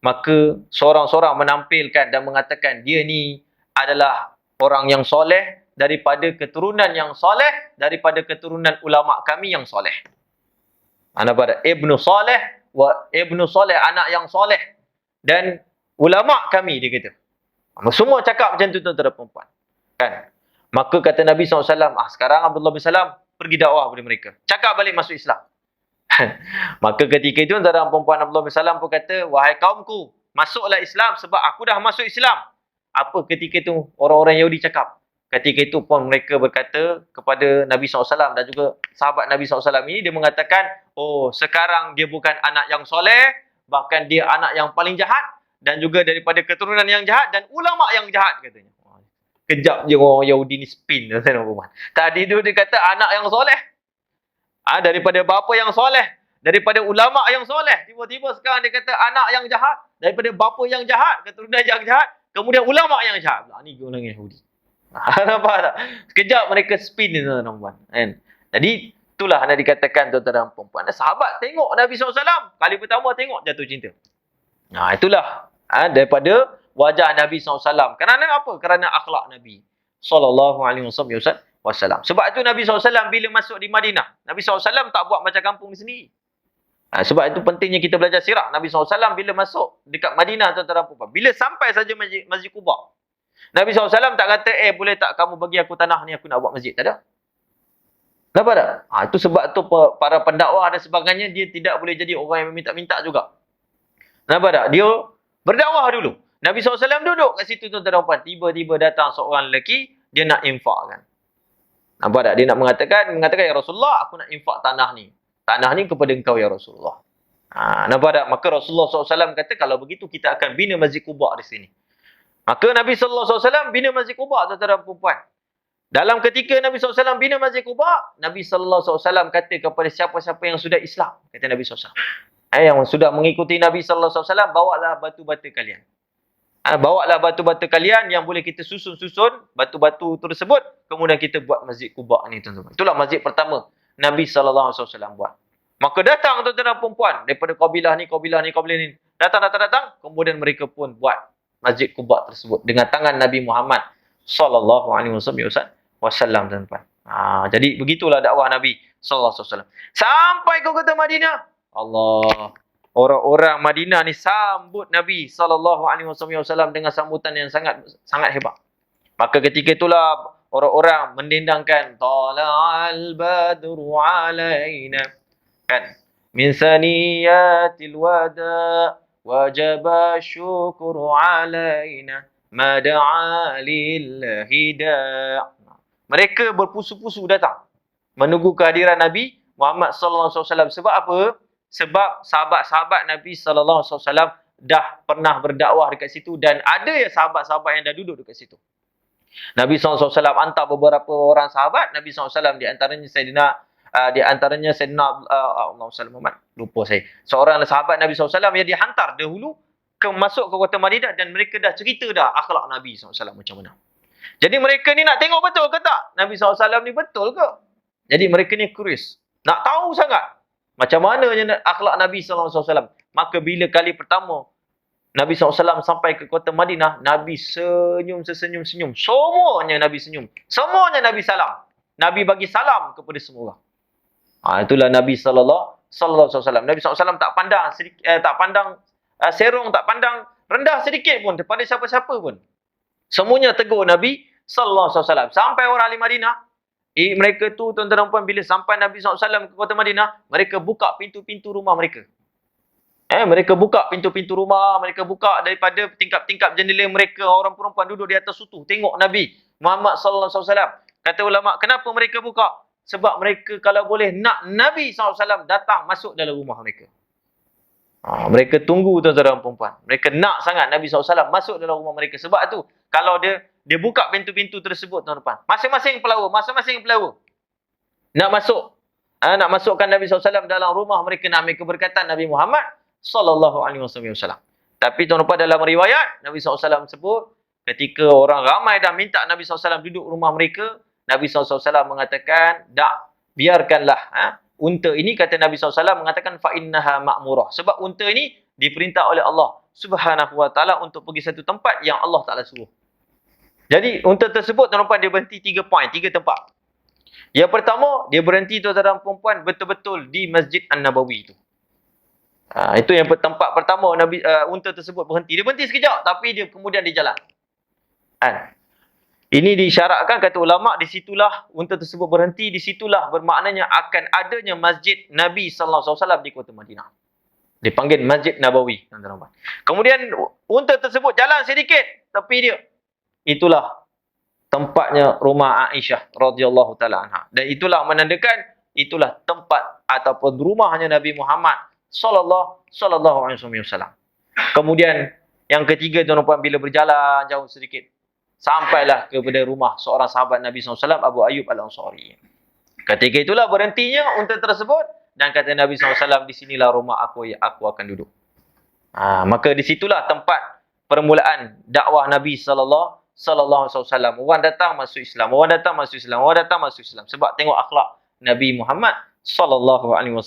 Maka seorang-seorang menampilkan dan mengatakan, dia ni adalah orang yang soleh, daripada keturunan yang soleh, daripada keturunan ulama kami yang soleh. Pada Ibnu Saleh, anak yang soleh. Dan ulama kami, dia kata. Semua cakap macam tu, tuan-tuan dan puan-puan. Kan? Maka kata Nabi SAW, sekarang Abdullah bin Salam pergi dakwah kepada mereka. Cakap balik masuk Islam. Maka ketika itu, tuan-tuan dan puan-puan, Abdullah bin Salam pun kata, wahai kaumku, masuklah Islam sebab aku dah masuk Islam. Apa ketika itu orang-orang Yahudi cakap? Ketika itu pun mereka berkata kepada Nabi SAW dan juga sahabat Nabi SAW ini, dia mengatakan, oh, sekarang dia bukan anak yang soleh, bahkan dia anak yang paling jahat, dan juga daripada keturunan yang jahat, dan ulama yang jahat, katanya. Kejap je orang Yahudi ni spin. Tadi tu dia kata anak yang soleh, daripada bapa yang soleh, daripada ulama yang soleh. Tiba-tiba sekarang dia kata anak yang jahat, daripada bapa yang jahat, keturunan yang jahat, kemudian ulama yang jahat. Ni orang Yahudi. Nampak tak? Sekejap mereka spin ni, tuan-tuan. Kan? Jadi itulah nak dikatakan, tuan-tuan dan puan-puan. Sahabat tengok Nabi SAW, kali pertama tengok jatuh cinta. Itulah daripada wajah Nabi SAW. Kerana apa? Kerana akhlak Nabi SAW. Sebab itu Nabi SAW bila masuk di Madinah, Nabi SAW tak buat macam kampung di sendiri. Sebab itu pentingnya kita belajar sirah. Nabi SAW bila masuk dekat Madinah, tuan-tuan dan puan-puan, bila sampai saja Masjid Quba, Nabi SAW tak kata, boleh tak kamu bagi aku tanah ni, aku nak buat masjid. Tak ada. Nampak tak? Itu sebab tu para pendakwah dan sebagainya, dia tidak boleh jadi orang yang meminta-minta juga. Nampak tak? Dia berdakwah dulu. Nabi SAW duduk kat situ, tuan-tuan dan puan. Tiba-tiba datang seorang lelaki, dia nak infakkan. Nampak tak? Dia nak mengatakan, ya Rasulullah, aku nak infak tanah ni. Tanah ni kepada engkau, ya Rasulullah. Nampak tak? Maka Rasulullah SAW kata, kalau begitu kita akan bina Masjid Quba di sini. Maka Nabi SAW bina Masjid Quba, tuan-tuan dan puan-puan. Dalam ketika Nabi SAW bina Masjid Quba, Nabi SAW kata kepada siapa-siapa yang sudah Islam, kata Nabi SAW, yang sudah mengikuti Nabi SAW, bawalah batu-batu kalian. Bawalah batu-batu kalian yang boleh kita susun-susun batu-batu tersebut, kemudian kita buat Masjid Quba ni tuan-tuan. Itulah masjid pertama Nabi SAW buat. Maka datang tuan-tuan dan puan daripada kabilah ni, kabilah ni, kabilah ni. Datang. Kemudian mereka pun buat Masjid Quba tersebut dengan tangan Nabi Muhammad SAW, tuan-tuan. Jadi begitulah dakwah Nabi SAW. Sampai ke kota Madinah. Allah. Orang-orang Madinah ni sambut Nabi SAW dengan sambutan yang sangat hebat. Maka ketika itulah orang-orang mendendangkan tala'al badru alaina, kan, min saniyatil wada wajaba syukru alaina mada'a lillahi da'. Mereka berpusu-pusu datang menunggu kehadiran Nabi Muhammad SAW. Sebab apa? Sebab sahabat-sahabat Nabi SAW dah pernah berdakwah dekat situ dan ada ya sahabat-sahabat yang dah duduk dekat situ. Nabi SAW hantar beberapa orang sahabat Nabi SAW, di antaranya Sayyidina Muhammad, lupa saya. Seorang sahabat Nabi SAW yang dihantar dahulu masuk ke kota Madinah dan mereka dah cerita dah akhlak Nabi SAW macam mana. Jadi mereka ni nak tengok betul ke tak Nabi SAW ni betul ke? Jadi mereka ni curious, nak tahu sangat macam mana akhlak Nabi SAW. Maka bila kali pertama Nabi SAW sampai ke kota Madinah, Nabi senyum. Semuanya Nabi senyum. Semuanya Nabi salam. Nabi bagi salam kepada semua orang. Itulah Nabi SAW. Nabi SAW tak pandang serong, tak pandang rendah sedikit pun kepada siapa-siapa pun. Semuanya tegur Nabi SAW. Sampai orang ahli Madinah, mereka tu tuan-tuan dan puan, bila sampai Nabi SAW ke kota Madinah, mereka buka pintu-pintu rumah mereka. Mereka buka pintu-pintu rumah, mereka buka daripada tingkap-tingkap jendela mereka, orang perempuan duduk di atas sutu, tengok Nabi Muhammad SAW. Kata ulama, kenapa mereka buka? Sebab mereka kalau boleh nak Nabi SAW datang masuk dalam rumah mereka. Mereka tunggu tuan-tuan dan puan. Mereka nak sangat Nabi SAW masuk dalam rumah mereka. Sebab tu, kalau dia buka pintu-pintu tersebut tuan-tuan, masing-masing pelawa nak masuk, nak masukkan Nabi SAW dalam rumah mereka, nak ambil keberkatan Nabi Muhammad SAW. Tapi tuan-tuan, dalam riwayat Nabi SAW sebut, ketika orang ramai dah minta Nabi SAW duduk rumah mereka, Nabi SAW mengatakan, biarkanlah unta ini, kata Nabi SAW mengatakan, fa'innaha ma'murah. Sebab unta ini diperintah oleh Allah Subhanahu wa ta'ala untuk pergi satu tempat yang Allah Ta'ala suruh. Jadi unta tersebut tuan-tuan, dia berhenti 3 tempat. Yang pertama, dia berhenti tuan-tuan dan puan betul-betul di Masjid An-Nabawi itu. Itu yang tempat pertama unta tersebut berhenti. Dia berhenti sekejap tapi kemudian dia jalan. Ini disyaratkan, kata ulama, disitulah unta tersebut berhenti, disitulah bermaknanya akan adanya Masjid Nabi SAW di kota Madinah. Dipanggil Masjid Nabawi. Kemudian unta tersebut jalan sedikit tepi dia. Itulah tempatnya rumah Aisyah radhiyallahu taala anha. Dan itulah menandakan itulah tempat ataupun rumahnya Nabi Muhammad sallallahu alaihi wasallam. Kemudian yang ketiga tuan-tuan, bila berjalan jauh sedikit, sampailah kepada rumah seorang sahabat Nabi SAW, Abu Ayyub Al-Ansari. Ketika itulah berhentinya unta tersebut dan kata Nabi SAW, di sinilah rumah aku yang aku akan duduk. Maka di situlah tempat permulaan dakwah Nabi sallallahu alaihi wasallam. Orang datang masuk Islam, orang datang masuk Islam. Sebab tengok akhlak Nabi Muhammad sallallahu alaihi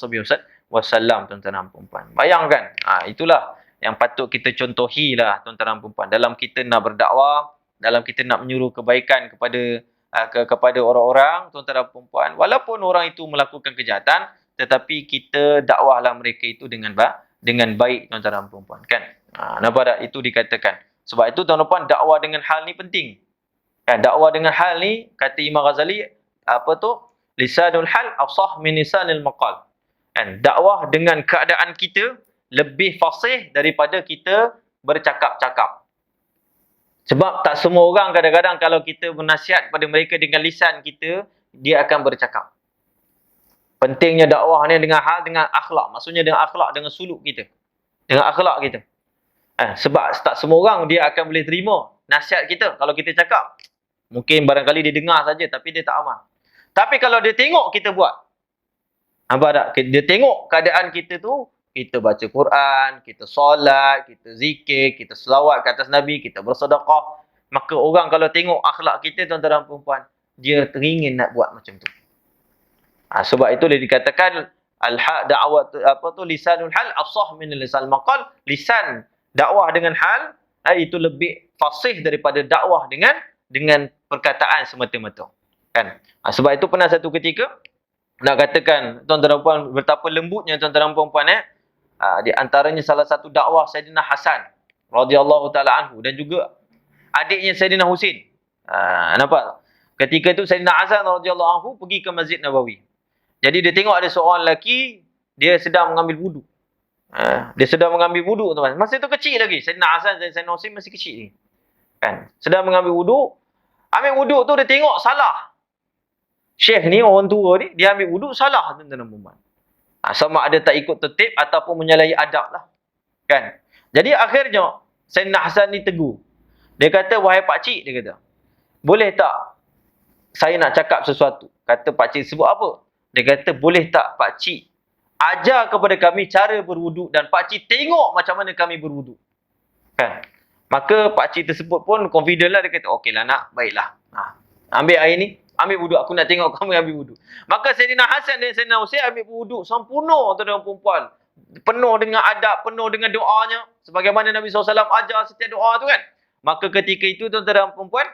wasallam, tuan-tuan dan puan. Bayangkan, itulah yang patut kita contohilah tuan-tuan dan puan. Dalam kita nak berdakwah, dalam kita nak menyuruh kebaikan kepada orang-orang, tuan-tuan dan puan, walaupun orang itu melakukan kejahatan, tetapi kita dakwahlah mereka itu dengan baik, tuan-tuan dan puan, kan? Nampak tak? Itu dikatakan. Sebab itu tuan-tuan, dakwah dengan hal ni penting. Kan? Dakwah dengan hal ni, kata Imam Ghazali, lisanul hal afsah min lisanil maqal. Kan? Dakwah dengan keadaan kita lebih fasih daripada kita bercakap-cakap. Sebab tak semua orang kadang-kadang kalau kita bernasihat pada mereka dengan lisan kita, dia akan bercakap. Pentingnya dakwah ni dengan akhlak. Maksudnya dengan akhlak, dengan suluk kita. Dengan akhlak kita. Sebab tak semua orang dia akan boleh terima nasihat kita. Kalau kita cakap, mungkin barangkali dia dengar saja tapi dia tak amal. Tapi kalau dia tengok kita buat, nampak tak? Dia tengok keadaan kita tu, kita baca Quran, kita solat, kita zikir, kita selawat ke atas Nabi, kita bersedekah, maka orang kalau tengok akhlak kita tuan-tuan dan puan-puan, dia teringin nak buat macam tu. Sebab itu dia dikatakan da'wat lisanul hal afsah min lisan maqal. Lisan dakwah dengan hal itu lebih fasih daripada dakwah dengan perkataan semata-mata. Kan? Sebab itu pernah satu ketika nak katakan tuan-tuan dan puan betapa lembutnya tuan-tuan dan puan di antaranya salah satu dakwah Saidina Hasan radhiyallahu taala anhu dan juga adiknya Saidina Husin. Nampak? Ketika itu Saidina Hasan radhiyallahu anhu pergi ke Masjid Nabawi. Jadi dia tengok ada seorang lelaki dia sedang mengambil wuduk. Dia sedang mengambil wuduk tuan. Masa itu kecil lagi. Saidina Hasan dan Saidina Husin masih kecil ni. Kan? Sedang mengambil wuduk. Ambil wuduk tu dia tengok salah. Syekh ni, orang tua ni, dia ambil wuduk salah tuan-tuan dan puan. Sama ada tak ikut tertib ataupun menyalahi adab lah. Kan? Jadi akhirnya, Saidina Hasan ni tegur. Dia kata, wahai pakcik, dia kata, boleh tak saya nak cakap sesuatu? Kata pakcik sebut apa? Dia kata, boleh tak pakcik ajar kepada kami cara berwuduk dan pakcik tengok macam mana kami berwuduk. Kan? Maka pakcik tersebut pun confident lah, dia kata, okeylah nak, baiklah. Ambil air ni, ambil wuduk, aku nak tengok kamu ambil wuduk. Maka Saidina Hasan dan Saidina Husain ambil wuduk sempurna tuan-tuan dan puan. Penuh dengan adab, penuh dengan doanya. Sebagaimana Nabi SAW ajar setiap doa tu kan. Maka ketika itu tuan-tuan dan puan,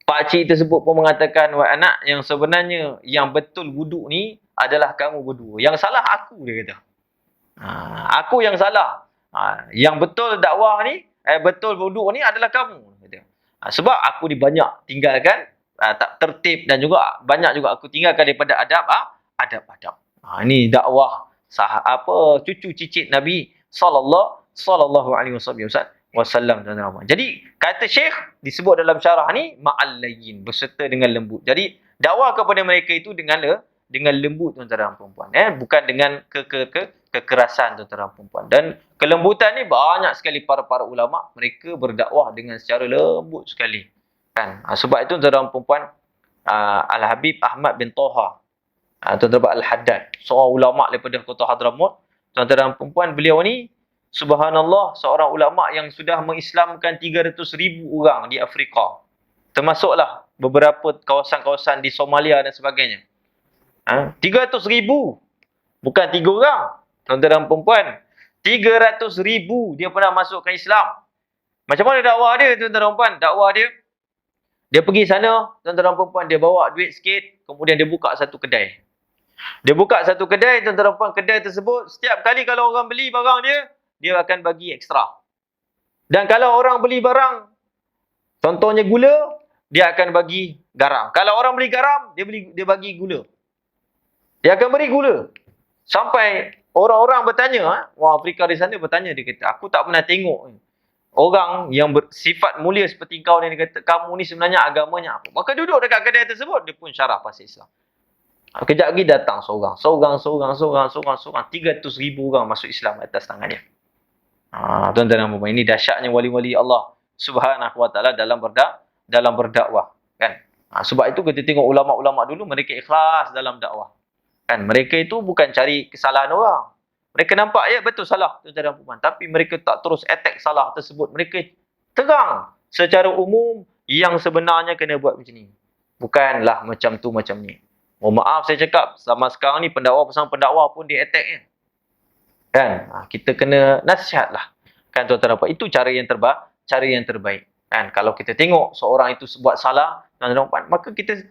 pakcik tersebut pun mengatakan, wahai anak, yang sebenarnya yang betul wuduk ni adalah kamu berdua. Yang salah aku, dia kata. Aku yang salah. Yang betul dakwah ni, betul wuduk ni adalah kamu. Kata. Sebab aku banyak tinggalkan tak tertib dan juga banyak juga aku tinggalkan daripada adab. Ini dakwah cucu cicit Nabi sallallahu alaihi wasallam. Jadi kata Syekh disebut dalam syarah ni ma'al layyin, berserta dengan lembut. Jadi dakwah kepada mereka itu dengan lembut tuan-tuan dan puan, bukan dengan kekerasan tuan-tuan dan puan. Dan kelembutan ni banyak sekali para ulama mereka berdakwah dengan secara lembut sekali. Kan? Sebab itu tuan-tuan dan puan, Al-Habib Ahmad bin Toha, tuan-tuan Al-Haddad, seorang ulama daripada kota Hadramaut, tuan-tuan dan puan, beliau ni subhanallah seorang ulama yang sudah mengislamkan 300,000 orang di Afrika. Termasuklah beberapa kawasan-kawasan di Somalia dan sebagainya. 300,000, bukan 3 orang. Tuan-tuan dan puan, 300,000 dia pernah masukkan Islam. Macam mana dakwah dia tuan-tuan dan puan? Dakwah dia pergi sana, tuan-tuan dan puan, dia bawa duit sikit, kemudian dia buka satu kedai. Dia buka satu kedai, tuan-tuan dan puan, kedai tersebut, setiap kali kalau orang beli barang dia akan bagi ekstra. Dan kalau orang beli barang, contohnya gula, dia akan bagi garam. Kalau orang beli garam, dia bagi gula. Dia akan beri gula. Sampai orang-orang bertanya, orang Afrika di sana bertanya, dia kata, aku tak pernah tengok orang yang bersifat mulia seperti kau ni, dia kata, kamu ni sebenarnya agamanya apa? Maka duduk dekat kedai tersebut, dia pun syarah pasal Islam. Kejap lagi datang seorang. 300,000 orang masuk Islam atas tangannya. Tuan-tuan dan puan, ini dahsyatnya wali-wali Allah Subhanahu wa taala dalam berdakwah, kan? Sebab itu kita tengok ulama-ulama dulu, mereka ikhlas dalam dakwah. Kan, mereka itu bukan cari kesalahan orang. Mereka nampak betul salah tuan-tuan dan puan, tapi mereka tak terus attack salah tersebut. Mereka terang secara umum yang sebenarnya kena buat macam ni. Bukanlah macam tu macam ni. Maaf saya cakap, sama sekarang ni pasang pendakwa pun dia attack kan. Kita kena nasihatlah. Kan tuan-tuan dan puan, itu cara yang terbaik. Kan, kalau kita tengok seorang itu buat salah, tuan-tuan dan puan, maka kita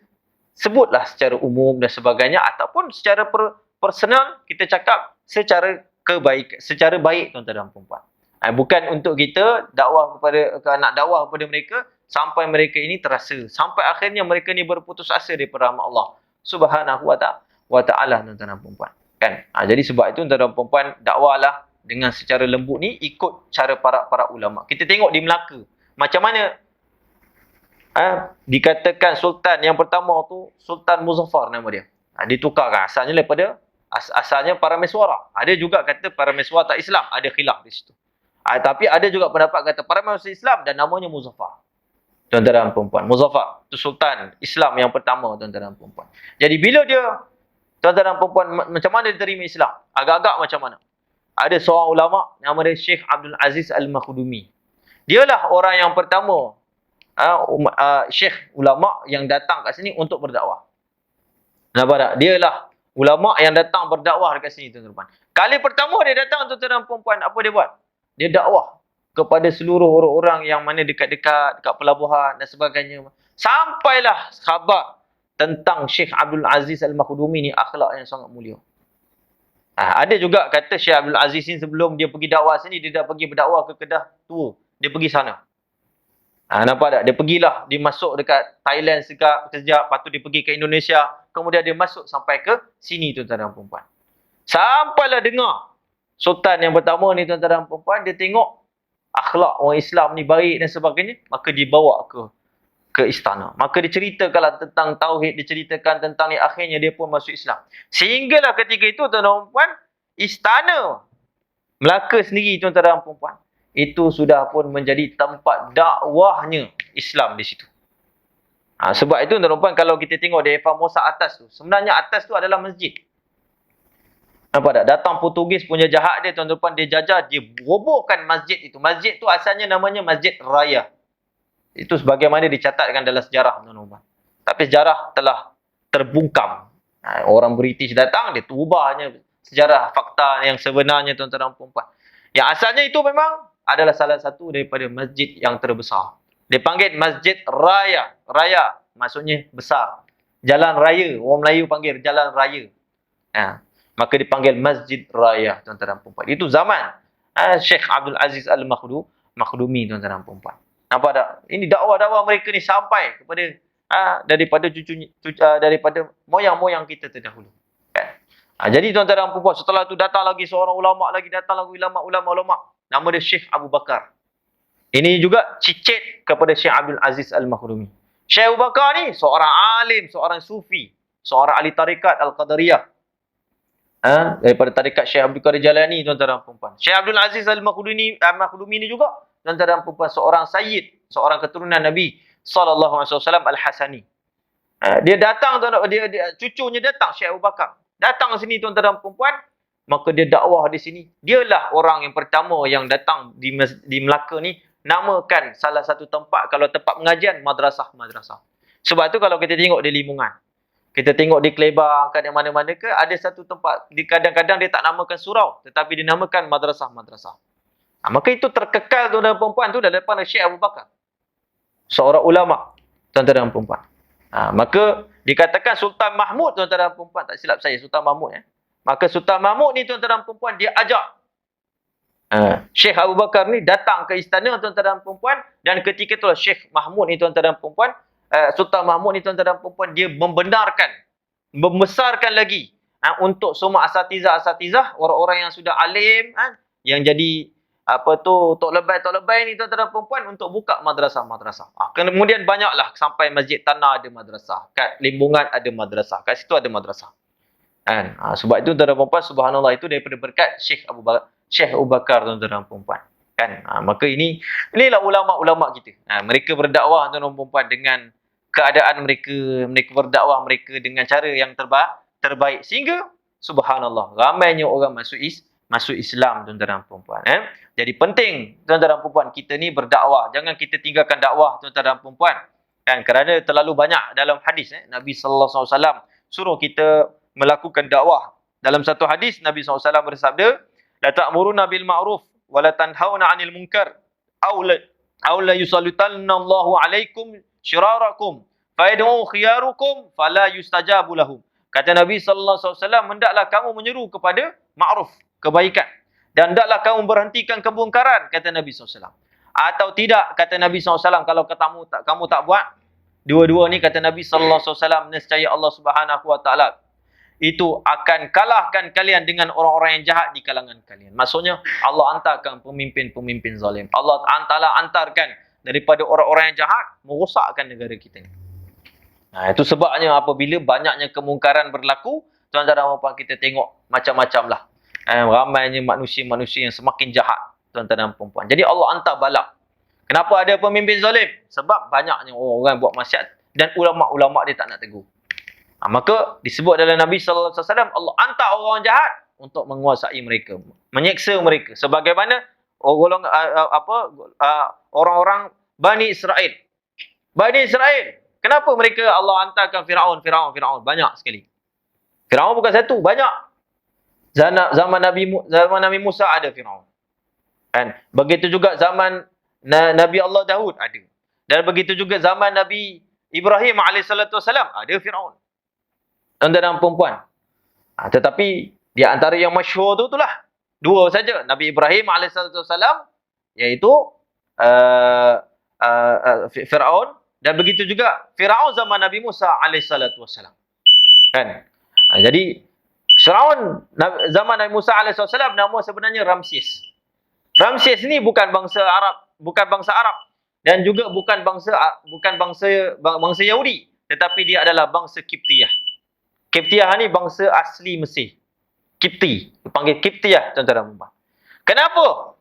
sebutlah secara umum dan sebagainya, ataupun secara personal kita cakap secara baik tuan-tuan dan puan. Bukan untuk kita nak dakwah kepada mereka sampai mereka ini terasa, sampai akhirnya mereka ni berputus asa daripada rahmat Allah Subhanahu wa taala tuan-tuan dan puan. Kan? Jadi sebab itu tuan-tuan dan puan, dakwahlah dengan secara lembut ni ikut cara para ulama. Kita tengok di Melaka macam mana dikatakan sultan yang pertama tu Sultan Muzaffar nama dia. Ditukarkan asalnya Parameswara. Ada juga kata Parameswara tak Islam, ada khilaf di situ. Tapi ada juga pendapat kata Parameswara Islam dan namanya Muzaffar. Tuan-tuan dan puan, Muzaffar tu sultan Islam yang pertama tuan-tuan dan puan. Jadi bila dia tuan-tuan dan puan, macam mana dia terima Islam? Agak-agak macam mana? ada seorang ulama nama dia Syekh Abdul Aziz Al-Makhdumi. Dialah orang yang pertama Syekh ulama yang datang kat sini untuk berdakwah. Nampak tak? Dialah ulama yang datang berdakwah dekat sini tuan-tuan. Kali pertama dia datang tuan-tuan dan puan-puan, apa dia buat? Dia dakwah kepada seluruh orang-orang yang mana dekat-dekat, dekat pelabuhan dan sebagainya. Sampailah khabar tentang Syekh Abdul Aziz Al-Makhdumi ni akhlak yang sangat mulia. Ada juga kata Syekh Abdul Aziz ni sebelum dia pergi dakwah sini, dia dah pergi berdakwah ke Kedah Tua. Dia pergi sana. Nampak tak? Dia pergilah, dia masuk dekat Thailand sekejap, lepas tu dia pergi ke Indonesia, kemudian dia masuk sampai ke sini tuan-tuan dan puan-puan. Sampailah dengar Sultan yang pertama ni tuan-tuan dan puan-puan, dia tengok akhlak orang Islam ni baik dan sebagainya, maka dibawa ke istana. Maka diceritakanlah tentang tauhid, diceritakan tentang ni, akhirnya dia pun masuk Islam. Sehinggalah ketika itu tuan-tuan dan puan, istana Melaka sendiri tuan-tuan dan puan, itu sudah pun menjadi tempat dakwahnya Islam di situ. Sebab itu tuan-tuan dan puan, kalau kita tengok di Formosa atas tu, sebenarnya atas tu adalah masjid. Nampak tak? Datang Portugis punya jahat dia tuan-tuan dan puan, dia jajah, dia robohkan masjid itu. Masjid tu asalnya namanya Masjid Raya. Itu sebagaimana dicatatkan dalam sejarah tuan-tuan. Tapi sejarah telah terbungkam. Orang British datang, dia ubahnya sejarah fakta yang sebenarnya tuan-tuan dan puan. Yang asalnya itu memang adalah salah satu daripada masjid yang terbesar. Dipanggil Masjid Raya. Raya maksudnya besar. Jalan raya. Orang Melayu panggil jalan raya. Maka dipanggil Masjid Raya tuan-tuan dan puan. Itu zaman Syekh Abdul Aziz Al-Makhdumi tuan-tuan dan puan. Nampak tak? Ini dakwah-dakwah mereka ni sampai kepada daripada daripada moyang-moyang kita terdahulu. Jadi tuan-tuan dan puan, setelah tu datang lagi seorang ulama lagi, datang lagi ulama. Nama dia Syekh Abu Bakar. Ini juga cicit kepada Syekh Abdul Aziz Al-Makhdumi. Syekh Abu Bakar ni seorang alim, seorang sufi, seorang ahli tarikat Al-Qadariyah. Daripada tarikat Syekh Abdul Qadir Jalani tuan-tuan dan puan. Syekh Abdul Aziz Al-Makhdumi ni juga tuan-tuan dan puan, seorang sayyid, seorang keturunan Nabi sallallahu alaihi wasallam Al-Hasani. Dia datang dia cucunya datang, Syekh Abu Bakar. Datang sini tuan-tuan dan puan, maka dia dakwah di sini. Dialah orang yang pertama yang datang di Melaka ni, namakan salah satu tempat, kalau tempat pengajian, madrasah. Sebab tu kalau kita tengok di Limungan, kita tengok di Kelebang, kat mana-mana ke, ada satu tempat, kadang-kadang dia tak namakan surau, tetapi dinamakan madrasah. Maka itu terkekal tuan-tuan dan puan tu daripada Syekh Abu Bakar. Seorang ulama, tuan-tuan dan puan. Maka dikatakan Sultan Mahmud tuan-tuan dan puan, tak silap saya Sultan Mahmud Maka Sultan Mahmud ni tuan-tuan dan puan, dia ajak Syekh Abu Bakar ni datang ke istana tuan-tuan dan puan, dan ketika itulah Syekh Mahmud ni tuan-tuan dan puan, Sultan Mahmud ni tuan-tuan dan puan, dia membenarkan, membesarkan lagi untuk semua asatizah, orang-orang yang sudah alim, yang jadi tok lebay ni tuan-tuan dan puan, untuk buka madrasah. Kemudian banyaklah sampai Masjid Tanah ada madrasah, kat Limbungan ada madrasah, kat situ ada madrasah. Sebab itu tuan-tuan dan puan, subhanallah, itu daripada berkat Syekh Abu Bakar tuan-tuan dan puan. Maka inilah ulama-ulama kita. Mereka berdakwah tuan-tuan dan puan dengan keadaan mereka berdakwah mereka dengan cara yang terbaik, sehingga subhanallah ramainya orang masuk Islam tuan-tuan dan puan. Jadi penting tuan-tuan dan puan, kita ni berdakwah, jangan kita tinggalkan dakwah tuan-tuan dan puan. Kerana terlalu banyak dalam hadis Nabi sallallahu alaihi wasallam suruh kita melakukan dakwah. Dalam satu hadis Nabi SAW bersabda, la ta'muruna bil ma'ruf wa la tanhauna 'anil munkar aw la yusallitanna Allahu 'alaikum syirarakum fa yad'u khiyarukum fala yustajabu lahum. Kata Nabi sallallahu alaihi wasallam, hendaklah kamu menyeru kepada ma'ruf, kebaikan, dan hendaklah kamu berhentikan kemungkaran, kata Nabi SAW. Atau tidak, kata Nabi SAW, kalau kamu tak buat dua-dua ni, kata Nabi sallallahu alaihi wasallam, nescaya Allah Subhanahu wa taala itu akan kalahkan kalian dengan orang-orang yang jahat di kalangan kalian. Maksudnya Allah hantarkan pemimpin-pemimpin zalim. Allah hantarkan daripada orang-orang yang jahat merosakkan negara kita ni. Itu sebabnya apabila banyaknya kemungkaran berlaku, tuan-tuan dan puan, kita tengok macam-macam lah. Ramainya manusia-manusia yang semakin jahat, tuan-tuan dan puan. Jadi Allah hantar bala. Kenapa ada pemimpin zalim? Sebab banyaknya orang buat maksiat dan ulama-ulama dia tak nak tegur. Maka disebut dalam Nabi sallallahu alaihi wasallam, Allah hantar orang jahat untuk menguasai mereka, menyeksa mereka sebagaimana orang-orang Bani Israel. Bani Israel, kenapa mereka Allah hantarkan Firaun banyak sekali. Firaun bukan satu, banyak. Zaman Nabi Musa ada Firaun. Kan? Begitu juga zaman Nabi Allah Daud ada. Dan begitu juga zaman Nabi Ibrahim alaihissalam ada Firaun. Tuan-tuan dan puan-puan. Tetapi di antara yang masyhur tu itulah dua saja, Nabi Ibrahim alaihissalam iaitu Firaun, dan begitu juga Firaun zaman Nabi Musa alaihissalam. Kan? Jadi Firaun zaman Nabi Musa alaihissalam nama sebenarnya Ramses. Ramses ni bukan bangsa Arab dan juga bukan bangsa Yahudi, tetapi dia adalah bangsa Kiptiyah. Kiptiyah ni bangsa asli Mesir. Kipti, dipanggil Kiptiyah, tuan-tuan dan puan-puan. Kenapa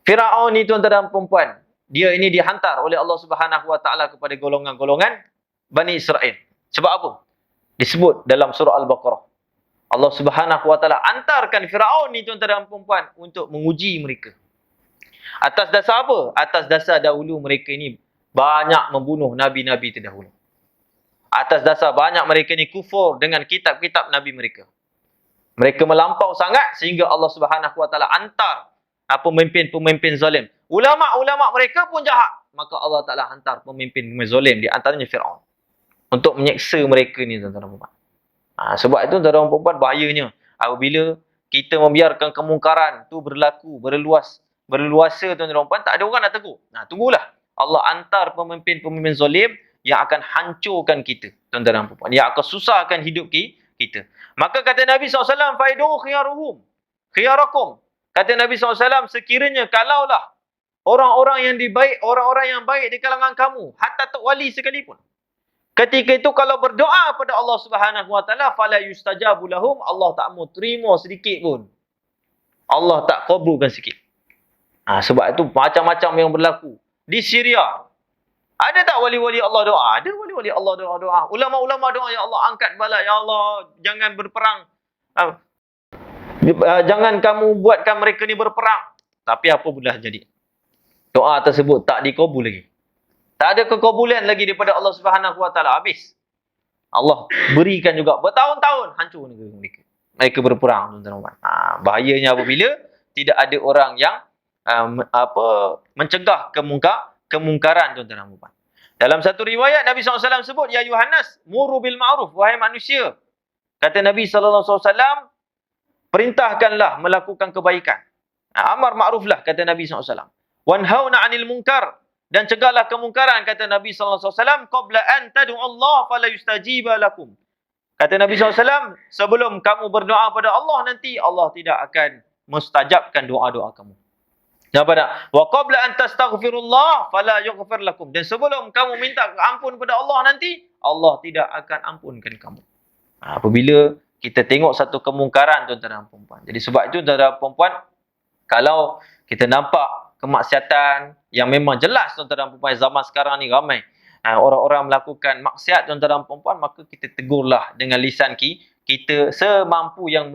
Firaun ni, tuan-tuan dan puan-puan, dia ini dihantar oleh Allah Subhanahu Wa Taala kepada golongan-golongan Bani Israel? Sebab apa? Disebut dalam surah Al-Baqarah. Allah Subhanahu Wa Taala hantarkan Firaun ni, tuan-tuan dan puan-puan, untuk menguji mereka. Atas dasar apa? Atas dasar dahulu mereka ini banyak membunuh nabi-nabi terdahulu. Atas dasar banyak mereka ni kufur dengan kitab-kitab nabi mereka. Mereka melampau sangat sehingga Allah Subhanahu Wa Taala hantar pemimpin-pemimpin zalim. Ulama-ulama mereka pun jahat. Maka Allah Taala hantar pemimpin zalim, di antaranya Firaun, untuk menyeksa mereka ni, tuan-tuan dan puan-puan. Sebab itu, tuan-tuan dan puan-puan, bahayanya apabila kita membiarkan kemungkaran tu berlaku, berluasa, tuan-tuan dan puan-puan, tak ada orang nak tegur. Tunggulah Allah hantar pemimpin-pemimpin zalim yang akan hancurkan kita, tuan-tuan dan puan-puan, yang akan susahkan hidup kita. Maka kata Nabi SAW, faidu khiyarakum. Kata Nabi SAW, sekiranya kalaulah orang-orang yang baik di kalangan kamu, hatta tok wali sekalipun, ketika itu kalau berdoa kepada Allah Subhanahu Wa Taala, fala yustajabu lahum, Allah tak mau terima sedikit pun. Allah tak kabulkan sikit. Sebab itu macam-macam yang berlaku di Syria. Ada tak wali-wali Allah doa? Ada wali-wali Allah doa. Ulama-ulama doa, ya Allah angkat bala, ya Allah jangan berperang. Jangan kamu buatkan mereka ni berperang. Tapi apa pula jadi? Doa tersebut tak dikabul lagi. Tak ada kekabulan lagi daripada Allah Subhanahu Wa Taala. Habis. Allah berikan juga bertahun-tahun hancur negeri mereka. Mereka berperang, tuan-tuan. Bahayanya apabila tidak ada orang yang mencegah kemungkaran, tuan-tuan dan puan. Dalam satu riwayat Nabi SAW sebut, ya Yohanes, muru bil ma'ruf, wahai manusia. Kata Nabi SAW, perintahkanlah melakukan kebaikan. Amar ma'ruflah, kata Nabi SAW. Wanhauna 'anil munkar, dan cegahlah kemungkaran, kata Nabi SAW, qabla an tad'u Allah fala yustajiba lakum. Kata Nabi SAW, sebelum kamu berdoa pada Allah nanti, Allah tidak akan mustajabkan doa-doa kamu. Apa nak? Wa qabla an tastaghfirullah fala yughfir lakum. Dan sebelum kamu minta ampun kepada Allah nanti, Allah tidak akan ampunkan kamu. Apabila kita tengok satu kemungkaran, tuan-tuan dan puan-puan. Jadi sebab itu, tuan-tuan dan puan-puan, kalau kita nampak kemaksiatan yang memang jelas, tuan-tuan dan puan-puan, zaman sekarang ni ramai orang-orang melakukan maksiat, tuan-tuan dan puan-puan, maka kita tegurlah dengan lisan kita semampu yang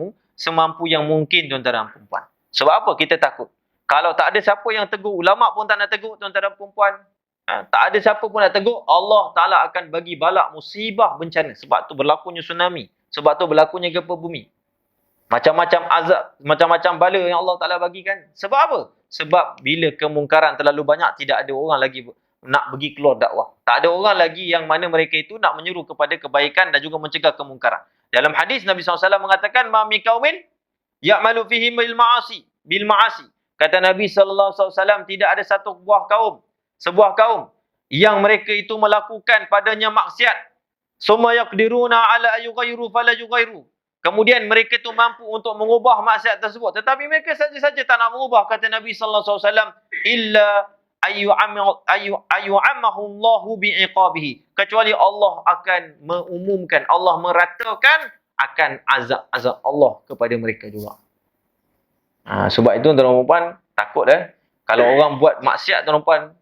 mungkin, tuan-tuan dan puan-puan. Sebab apa kita takut? Kalau tak ada siapa yang tegur, ulama pun tak nak tegur, tuan-tuan dan puan-puan. Tak ada siapa pun nak tegur, Allah Ta'ala akan bagi balak musibah bencana. Sebab tu berlakunya tsunami. Sebab tu berlakunya gempa bumi. Macam-macam azab, macam-macam bala yang Allah Ta'ala bagikan. Sebab apa? Sebab bila kemungkaran terlalu banyak, tidak ada orang lagi nak pergi keluar dakwah. Tak ada orang lagi yang mana mereka itu nak menyeru kepada kebaikan dan juga mencegah kemungkaran. Dalam hadis Nabi SAW mengatakan, ma min qaumin ya'malu fihim bil ma'asi. Kata Nabi SAW, tidak ada sebuah kaum yang mereka itu melakukan padanya maksiat. Summa yaqdiruna ala ayyughayru fala yughayru. Kemudian mereka itu mampu untuk mengubah maksiat tersebut. Tetapi mereka saja-saja tak nak mengubah, kata Nabi SAW, illa ayyu'ammahu Allahu bi'iqabihi. Kecuali Allah akan mengumumkan, Allah meratakan akan azab-azab Allah kepada mereka juga. Sebab itu, tuan-tuan, takut kalau orang buat maksiat, tuan-tuan,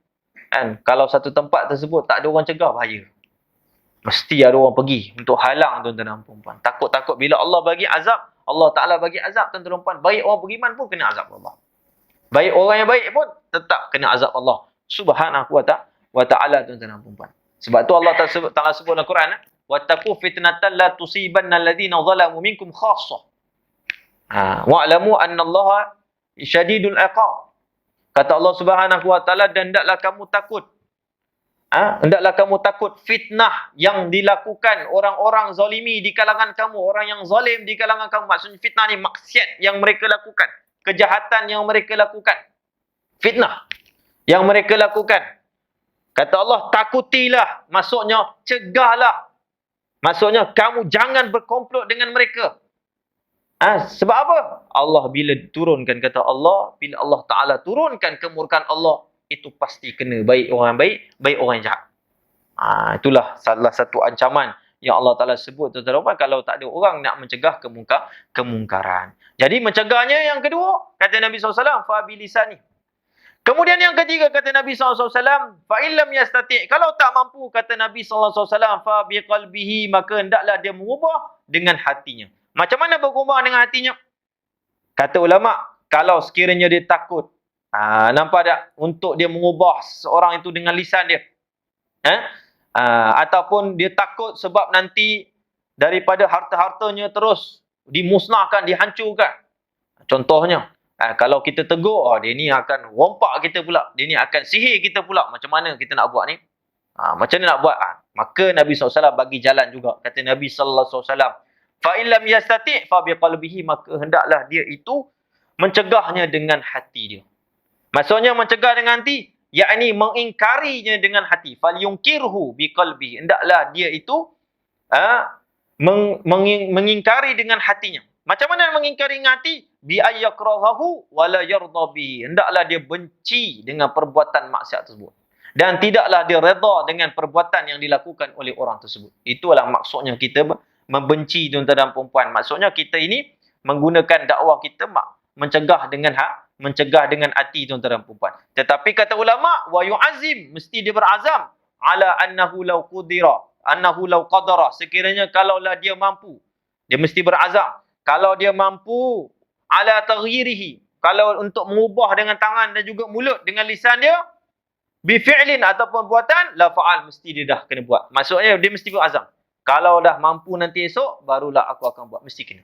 kan, kalau satu tempat tersebut tak ada orang cegah, bahaya. Mesti ada orang pergi untuk halang, tuan-tuan dan puan-puan. Takut-takut bila Allah bagi azab, Allah Ta'ala bagi azab tuan-tuan dan puan. Baik orang beriman pun kena azab Allah. Baik orang yang baik pun tetap kena azab Allah Subhanahu wa ta'ala tuan-tuan dan puan. Sebab tu Allah Ta'ala sebut dalam Quran, wattaqu fitnatan la tusibanna alladhina zalamu minkum khassah. Wa'lamu anna Allah syadidul iqab. Kata Allah Subhanahu wa ta'ala, dan hendaklah kamu takut. Hendaklah kamu takut fitnah yang dilakukan orang-orang zalimi di kalangan kamu, orang yang zalim di kalangan kamu. Maksudnya fitnah ni maksiat yang mereka lakukan, kejahatan yang mereka lakukan, fitnah yang mereka lakukan. Kata Allah, takutilah, maksudnya cegahlah. Maksudnya kamu jangan berkomplot dengan mereka. Sebab apa? Allah bila turunkan, kata Allah, bila Allah Ta'ala turunkan kemurkaan Allah, itu pasti kena baik orang baik, baik orang jahat. Itulah salah satu ancaman yang Allah Ta'ala sebut, tuan-tuan, kalau tak ada orang nak mencegah kemungkaran. Jadi mencegahnya yang kedua, kata Nabi SAW, fa bilisani. Kemudian yang ketiga, kata Nabi SAW, fa illam yastati'. Kalau tak mampu, kata Nabi SAW, fa biqalbihi, maka hendaklah dia mengubah dengan hatinya. Macam mana berubah dengan hatinya? Kata ulama, kalau sekiranya dia takut, nampak tak? Untuk dia mengubah seorang itu dengan lisan dia. Ataupun dia takut sebab nanti daripada harta-hartanya terus dimusnahkan, dihancurkan. Contohnya, kalau kita tegur, dia ni akan rompak kita pula. Dia ni akan sihir kita pula. Macam mana kita nak buat ni? Macam mana nak buat? Maka Nabi SAW bagi jalan juga. Kata Nabi SAW, fa illam yastati' fa biqalbihi, maka hendaklah dia itu mencegahnya dengan hati dia. Maksudnya mencegah dengan hati, yakni mengingkarinya dengan hati. Falyunkirhu biqalbihi, hendaklah dia itu mengingkari dengan hatinya. Macam mana mengingkari dengan hati? Bi ayyakrahu wa la yarda bihi, hendaklah dia benci dengan perbuatan maksiat tersebut dan tidaklah dia redha dengan perbuatan yang dilakukan oleh orang tersebut. Itulah maksudnya kita membenci, tuan-tuan dan puan-puan. Maksudnya kita ini menggunakan dakwah kita mencegah dengan hati, tuan-tuan dan puan-puan. Tetapi kata ulama, wa yu'azim, mesti dia berazam ala annahu law qadara, sekiranya kalaulah dia mampu, dia mesti berazam kalau dia mampu ala taghyirihi, kalau untuk mengubah dengan tangan dan juga mulut, dengan lisan dia, bi fi'lin ataupun buatan, la fa'al, mesti dia dah kena buat. Maksudnya dia mesti berazam, kalau dah mampu nanti esok, barulah aku akan buat. Mesti kena.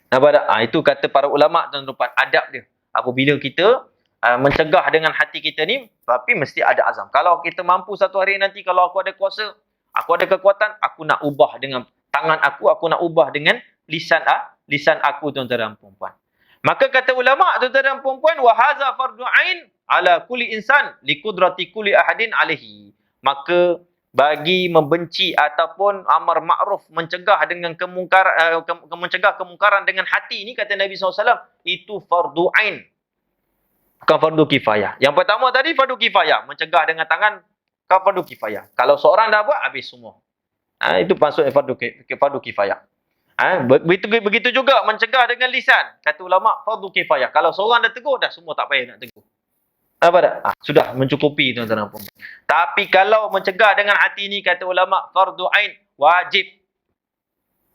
Nampak tak? Itu kata para ulama, tuan-tuan, adab dia. Apabila kita mencegah dengan hati kita ni, tapi mesti ada azam. Kalau kita mampu satu hari nanti, kalau aku ada kuasa, aku ada kekuatan, aku nak ubah dengan tangan aku nak ubah dengan lisan aku, tuan-tuan dan puan-puan. Maka kata ulama, tuan-tuan dan puan-puan, wa hadza fardu ain ala kulli insan li qudrati kulli ahadin alaihi. Maka bagi membenci ataupun amar ma'ruf, mencegah dengan kemungkaran, mencegah kemungkaran dengan hati ini, kata Nabi SAW, itu fardu ain, bukan fardu kifayah. Yang pertama tadi fardu kifayah, mencegah dengan tangan, kan fardu kifayah. Kalau seorang dah buat, habis semua. Itu maksudnya fardu kifayah. Begitu juga mencegah dengan lisan. Kata ulama, fardu kifayah. Kalau seorang dah tegur, dah semua tak payah nak tegur. Apa dah? Sudah mencukupi, tuan-tuan dan puan-puan. Tapi kalau mencegah dengan hati ni, kata ulama, fardu ain, wajib.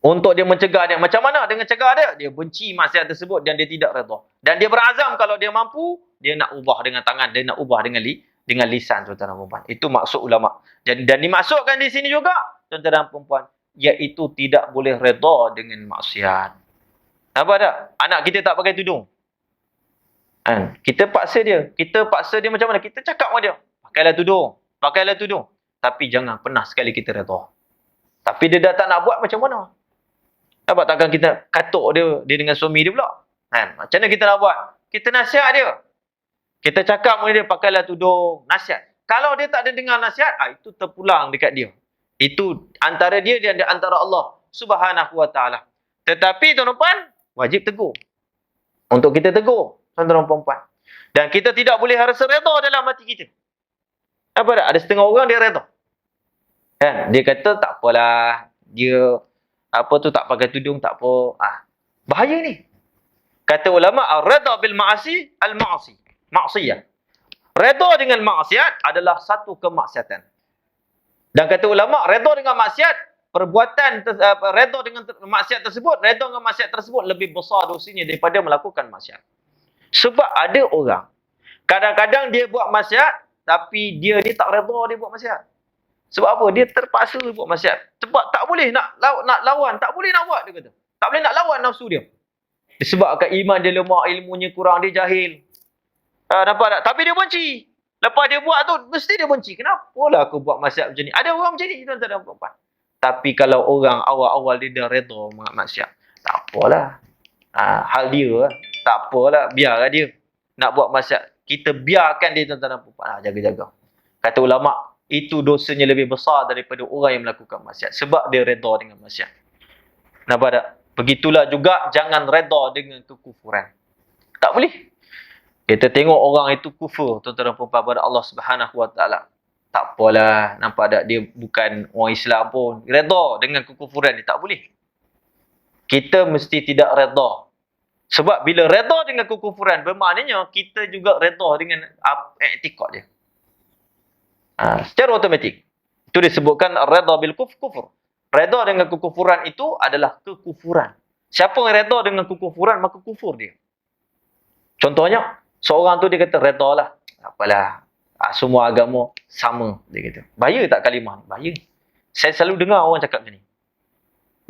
Untuk dia mencegah dia. Macam mana dengan cegah dia? Dia benci maksiat tersebut dan dia tidak redha. Dan dia berazam kalau dia mampu, dia nak ubah dengan tangan, dia nak ubah dengan lisan, tuan-tuan dan puan-puan. Itu maksud ulama. Dan dimaksudkan di sini juga, tuan-tuan dan puan-puan, iaitu tidak boleh redha dengan maksiat. Apa tak? Anak kita tak pakai tudung. Kita paksa dia. Macam mana? Kita cakap dengan dia, pakailah tudung. Tapi jangan pernah sekali kita redha. Tapi dia dah tak nak buat, macam mana? Apa takkan kita katuk dia dengan suami dia pula? Macam mana kita nak buat? Kita nasihat dia. Kita cakap dengan dia, pakailah tudung, nasihat. Kalau dia tak ada dengar nasihat, itu terpulang dekat dia. Itu antara dia dan antara Allah Subhanahu wa ta'ala. Tetapi tuan-tuan, wajib tegur. Untuk kita tegur, tuan-tuan dan puan-puan. Dan kita tidak boleh rasa redha dalam hati kita. Apa tak? Ada setengah orang dia redha. Dia kata tak apalah, dia tak pakai tudung, tak apa. Bahaya ni. Kata ulama, ar-redha bil ma'asi al-ma'asi. Maksiyah. Redha dengan maksiat adalah satu kemaksiatan. Dan kata ulama, redha dengan maksiat perbuatan redha dengan maksiat tersebut, redha dengan maksiat tersebut lebih besar dosanya daripada melakukan maksiat. Sebab ada orang kadang-kadang dia buat maksiat tapi dia tak redha dia buat maksiat. Sebab apa? Dia terpaksa buat maksiat. Sebab tak boleh nak lawan, tak boleh nak buat dia kata. Tak boleh nak lawan nafsu dia. Disebabkan iman dia lemah, ilmunya kurang, dia jahil. Nampak tak? Tapi dia benci. Lepas dia buat tu, mesti dia benci. Kenapa lah aku buat maksiat macam ni? Ada orang macam ni, tuan-tuan dan puan-puan. Tapi kalau orang awal-awal dia dah redha maksiat, tak apalah. Hal dia lah. Tak apalah, biarlah dia nak buat maksiat. Kita biarkan dia, tuan-tuan dan puan-puan. Jaga-jaga. Kata ulama', itu dosanya lebih besar daripada orang yang melakukan maksiat. Sebab dia redha dengan maksiat. Nampak tak? Begitulah juga jangan redha dengan kekufuran. Tak boleh. Kita tengok orang itu kufur, tuan-tuan dan puan-puan, kepada Allah Subhanahu Wa Taala. Tak apalah, nampak tak, dia bukan orang Islam pun. Redha dengan kekufuran dia, tak boleh. Kita mesti tidak redha. Sebab bila redha dengan kekufuran, bermaknanya kita juga redha dengan i'tikad dia. Secara automatik. Itu disebutkan redha bil kufur. Redha dengan kekufuran itu adalah kekufuran. Siapa yang redha dengan kekufuran, maka kufur dia. Contohnya, seorang tu dia kata, redha lah. Apalah, semua agama sama, dia kata. Bahaya tak kalimah ni? Bahaya. Saya selalu dengar orang cakap macam ni.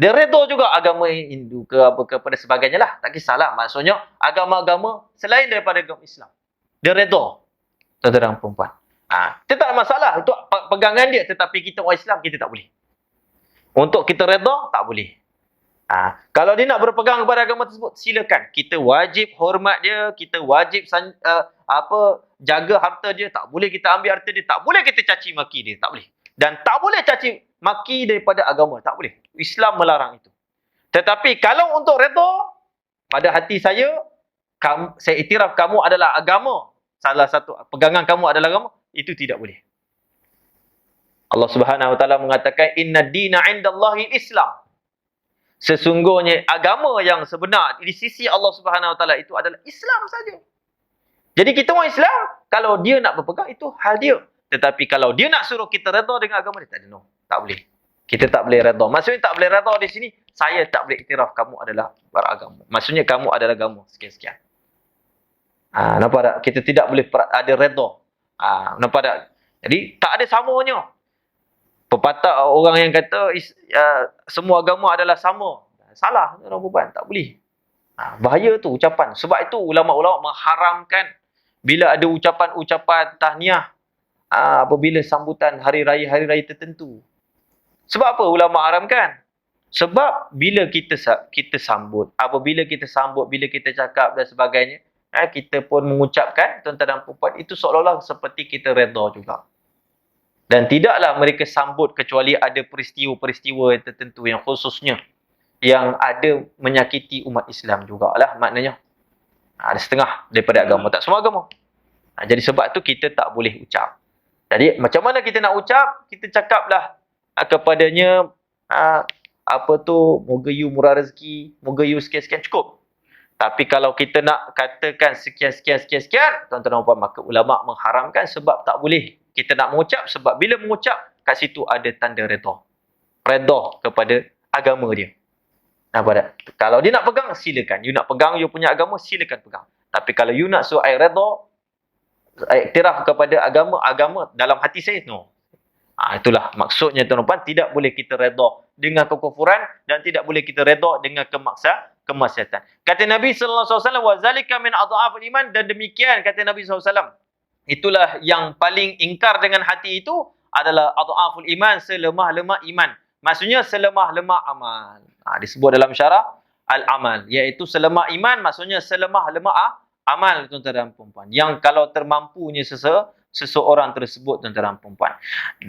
Dia redha juga agama Hindu ke apa ke pada sebagainya lah. Tak kisahlah. Maksudnya, agama-agama selain daripada agama Islam. Dia redha. Tuan-tuan dan puan-puan. Itu tak ada masalah. Itu pegangan dia. Tetapi kita orang Islam, kita tak boleh. Untuk kita redha, tak boleh. Kalau dia nak berpegang kepada agama tersebut, silakan. Kita wajib hormat dia, kita wajib jaga harta dia. Tak boleh kita ambil harta dia, tak boleh kita caci maki dia, tak boleh. Dan tak boleh caci maki daripada agama, tak boleh. Islam melarang itu. Tetapi kalau untuk redha, pada hati saya iktiraf kamu adalah agama, salah satu pegangan kamu adalah agama, itu tidak boleh. Allah Subhanahu Wa Taala mengatakan, inna dina 'indallahi Islam. Sesungguhnya agama yang sebenar di sisi Allah Subhanahu Wa Taala itu adalah Islam saja. Jadi kita orang Islam, kalau dia nak berpegang, itu hal dia. Tetapi kalau dia nak suruh kita redha dengan agama dia, tak ada, no. Tak boleh. Kita tak boleh redha. Maksudnya tak boleh redha di sini, saya tak boleh iktiraf kamu adalah beragama. Maksudnya kamu adalah agama sekian-sekian. Nampak tak? Kita tidak boleh ada redha. Nampak tak? Jadi tak ada samanya. Pepatah orang yang kata semua agama adalah sama. Salah, tuan-tuan, tak boleh. Bahaya tu ucapan. Sebab itu ulama-ulama mengharamkan bila ada ucapan-ucapan tahniah apabila sambutan hari raya tertentu. Sebab apa ulama haramkan? Sebab bila kita sambut, apabila kita sambut, bila kita cakap dan sebagainya, kita pun mengucapkan, tuan-tuan dan puan-puan, itu seolah-olah seperti kita redha juga. Dan tidaklah mereka sambut kecuali ada peristiwa-peristiwa tertentu yang khususnya yang ada menyakiti umat Islam jugalah maknanya. Ada setengah daripada agama, tak semua agama. Jadi sebab tu kita tak boleh ucap. Jadi macam mana kita nak ucap? Kita cakaplah kepadanya moga you murah rezeki, moga you sekian-sekian, cukup. Tapi kalau kita nak katakan sekian, tuan-tuan dan puan, maka ulama mengharamkan sebab tak boleh kita nak mengucap, sebab bila mengucap kat situ ada tanda redha. Redha kepada agama dia. Nampak tak? Kalau dia nak pegang, silakan. You nak pegang you punya agama, silakan pegang. Tapi kalau you nak suruh I redha, iktiraf kepada agama dalam hati saya, no. Itulah maksudnya tuan-tuan, tidak boleh kita redha dengan kekufuran dan tidak boleh kita redha dengan kemaksiatan. Kata Nabi sallallahu alaihi wasallam, wa zalika min adhafil iman, dan demikian kata Nabi sallallahu alaihi wasallam, itulah yang paling ingkar dengan hati itu adalah adhaful iman, selemah-lemah iman. Maksudnya selemah-lemah amal. Disebut dalam syarah al-amal, iaitu selemah iman, maksudnya selemah-lemah amal, tuan-tuan dan puan-puan. Yang kalau termampunya seseorang tersebut, tuan-tuan dan puan-puan.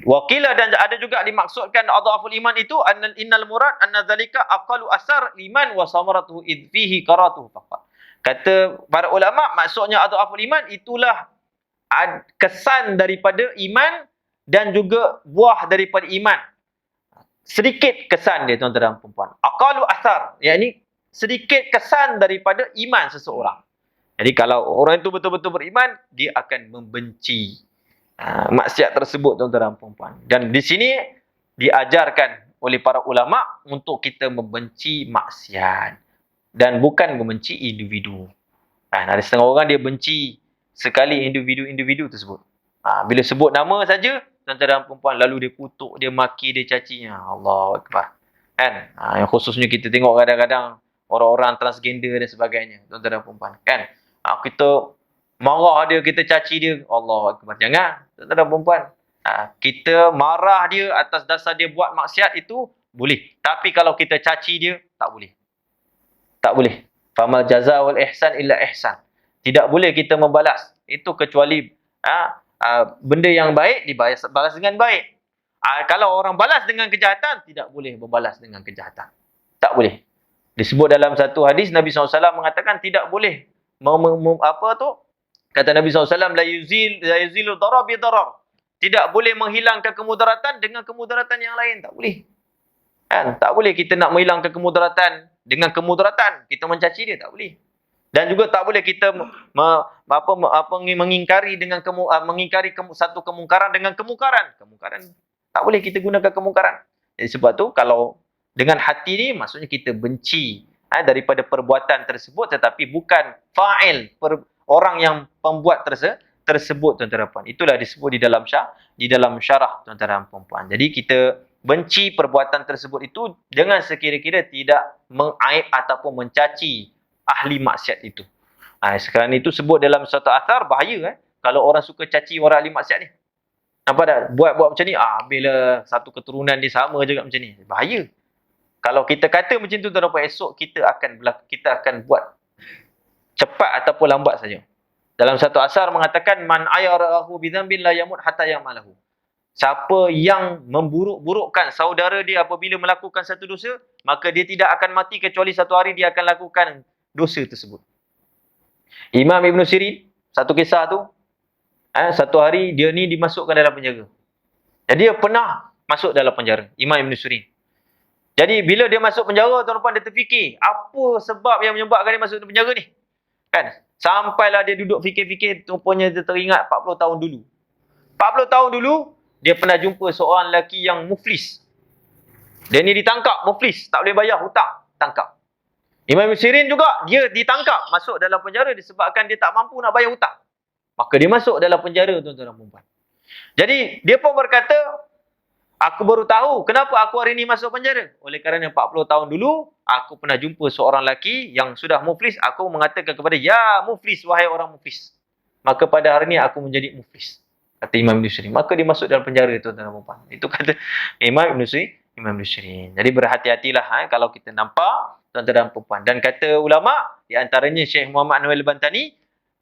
Waqilah, dan ada juga dimaksudkan adhaful iman itu innal murad anna zalika aqalu asar iman wa samaratuhu id fihi qaratuhu faqat. Kata para ulama, maksudnya adhaful iman itulah kesan daripada iman dan juga buah daripada iman. Sedikit kesan dia, tuan-tuan dan puan-puan. Aqalu asar, yakni sedikit kesan daripada iman seseorang. Jadi kalau orang itu betul-betul beriman, dia akan membenci maksiat tersebut, tuan-tuan dan puan-puan. Dan di sini diajarkan oleh para ulama untuk kita membenci maksiat dan bukan membenci individu. Ada setengah orang dia benci sekali individu-individu tersebut. Bila sebut nama saja tuan-tuan dan perempuan, lalu dia kutuk, dia maki, dia cacinya. Allahu Akbar. Kan? Yang khususnya kita tengok kadang-kadang orang-orang transgender dan sebagainya, tuan-tuan dan perempuan. Kan? Kita marah dia, kita caci dia. Allahu Akbar. Jangan, tuan-tuan dan perempuan. Kita marah dia atas dasar dia buat maksiat itu boleh. Tapi kalau kita caci dia, tak boleh. Tak boleh. Famal jaza wal ihsan illa ihsan. Tidak boleh kita membalas. Itu kecuali benda yang baik dibalas dengan baik. Kalau orang balas dengan kejahatan, tidak boleh membalas dengan kejahatan. Tak boleh. Disebut dalam satu hadis, Nabi SAW mengatakan tidak boleh. Kata Nabi SAW, la yuzilu darar bi darar. Tidak boleh menghilangkan kemudaratan dengan kemudaratan yang lain. Tak boleh. Kan? Tak boleh kita nak menghilangkan kemudaratan dengan kemudaratan. Kita mencaci dia, tak boleh. Dan juga tak boleh kita mengingkari dengan mengingkari satu kemungkaran dengan kemungkaran. Kemungkaran tak boleh kita gunakan kemungkaran. Jadi sebab tu kalau dengan hati ni maksudnya kita benci daripada perbuatan tersebut, tetapi bukan fa'il, orang yang pembuat tersebut, tuan-tuan dan puan. Itulah disebut di dalam syarah, tuan-tuan dan puan. Jadi kita benci perbuatan tersebut itu dengan sekira-kira tidak mengaib ataupun mencaci ahli maksiat itu. Sekarang itu sebut dalam satu athar, bahaya kalau orang suka caci orang ahli maksiat ni. Nampak tak? Buat macam ni, bila satu keturunan dia sama juga macam ni. Bahaya. Kalau kita kata macam tu, tuan-tuan, esok kita akan buat cepat ataupun lambat saja. Dalam satu asar mengatakan, man ayarahu bidzambin la yamut hatta yamalahu. Siapa yang memburuk-burukkan saudara dia apabila melakukan satu dosa, maka dia tidak akan mati kecuali satu hari dia akan lakukan dosa tersebut. Imam Ibn Sirin, satu kisah tu, satu hari dia ni dimasukkan dalam penjara. Jadi dia pernah masuk dalam penjara, Imam Ibn Sirin. Jadi bila dia masuk penjara, tuan-tuan, dia terfikir, apa sebab yang menyebabkan dia masuk penjara ni? Kan? Sampailah dia duduk fikir-fikir, rupanya dia teringat 40 tahun dulu. 40 tahun dulu, dia pernah jumpa seorang lelaki yang muflis. Dia ni ditangkap, muflis, tak boleh bayar hutang, tangkap. Imam Ibn Sirin juga, dia ditangkap, masuk dalam penjara disebabkan dia tak mampu nak bayar hutang. Maka dia masuk dalam penjara, tuan-tuan dan puan. Jadi, dia pun berkata, aku baru tahu kenapa aku hari ini masuk penjara. Oleh kerana 40 tahun dulu, aku pernah jumpa seorang lelaki yang sudah muflis. Aku mengatakan kepada, ya muflis, wahai orang muflis. Maka pada hari ini aku menjadi muflis. Kata Imam Ibn Sirin. Maka dia masuk dalam penjara, tuan-tuan dan puan. Itu kata Imam Ibn Sirin. Jadi berhati-hatilah kalau kita nampak, tuan-tuan dan puan. Dan kata ulama, di antaranya Syekh Muhammad Anwar Al-Bantani,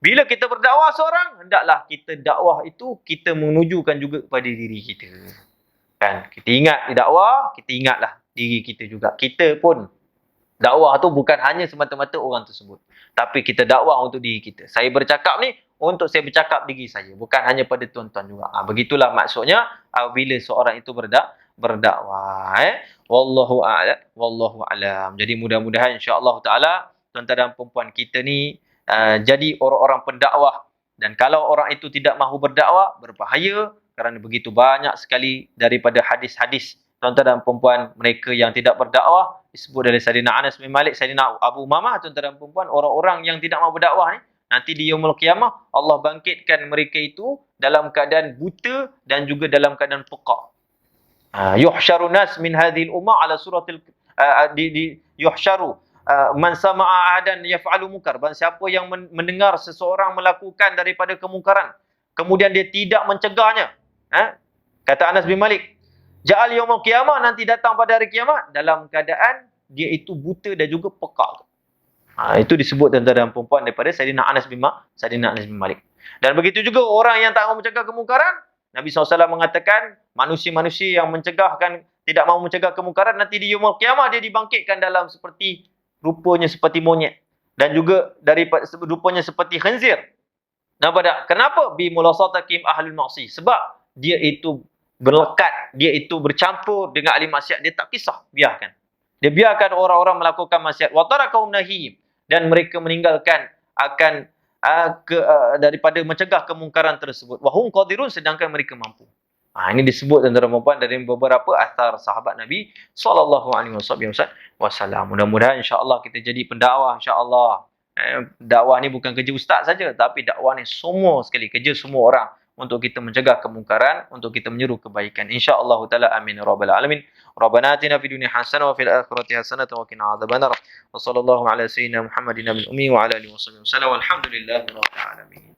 bila kita berdakwah seorang, hendaklah kita dakwah itu kita menujukan juga kepada diri kita. Kan? Kita ingat di dakwah, kita ingatlah diri kita juga. Kita pun dakwah tu bukan hanya semata-mata orang tersebut, tapi kita dakwah untuk diri kita. Saya bercakap ni untuk saya bercakap diri saya, bukan hanya pada tuan-tuan juga. Begitulah maksudnya bila seorang itu berdakwah. Wallahu a'lam. Jadi mudah-mudahan insya-Allah taala tuan-tuan dan puan kita ni jadi orang-orang pendakwah. Dan kalau orang itu tidak mahu berdakwah, berbahaya. Kerana begitu banyak sekali daripada hadis-hadis tuan-tuan dan perempuan mereka yang tidak berdakwah, disebut dari Sayyidina Anas bin Malik, Sayyidina Abu Umamah, tuan-tuan dan perempuan, orang-orang yang tidak mahu berdakwah ni, nanti di yaumul qiyamah Allah bangkitkan mereka itu dalam keadaan buta dan juga dalam keadaan pekak. Yuhsyaru nas min hadhil ummah ala suratil yuhsyaru man sama'a ahadan yaf'alu munkar. Barang siapa yang mendengar seseorang melakukan daripada kemungkaran, kemudian dia tidak mencegahnya. Kata Anas bin Malik, ja'al yaumul qiyamah, nanti datang pada hari kiamat dalam keadaan dia itu buta dan juga pekak. Itu disebut tuan-tuan dan perempuan daripada Sayyidina Anas bin Malik. Dan begitu juga orang yang tak mahu mencegah kemungkaran, Nabi SAW mengatakan manusia-manusia yang tidak mahu mencegah kemungkaran, nanti di yaumul qiyamah dia dibangkitkan dalam rupanya seperti monyet dan juga rupanya seperti khinzir. Nampak tak? Kenapa? Bi mulasatakim ahlul ma'si. Sebab dia itu berlekat, dia itu bercampur dengan ahli maksiat, dia tak kisah, biarkan. Dia biarkan orang-orang melakukan maksiat. Wa tarakahum nahim, dan mereka meninggalkan akan daripada mencegah kemungkaran tersebut. Wa hum qadirun, sedangkan mereka mampu. Ini disebut tuan-tuan dan puan dari beberapa asar sahabat Nabi sallallahu alaihi wasallam. Mudah-mudahan insya-Allah kita jadi pendakwah insya-Allah. Dakwah ni bukan kerja ustaz saja, tapi dakwah ni semua sekali, kerja semua orang untuk kita mencegah kemungkaran, untuk kita menyeru kebaikan. Insya-Allah taala amin ya rabbal alamin. Rabbana atina fid dunya hasanah wa fil akhirati hasanah wa qina adzabannar. Wa sallallahu ala sayyidina Muhammadin nabiyil ummi wa ala alihi wasallam. Walhamdulillahi rabbil alamin.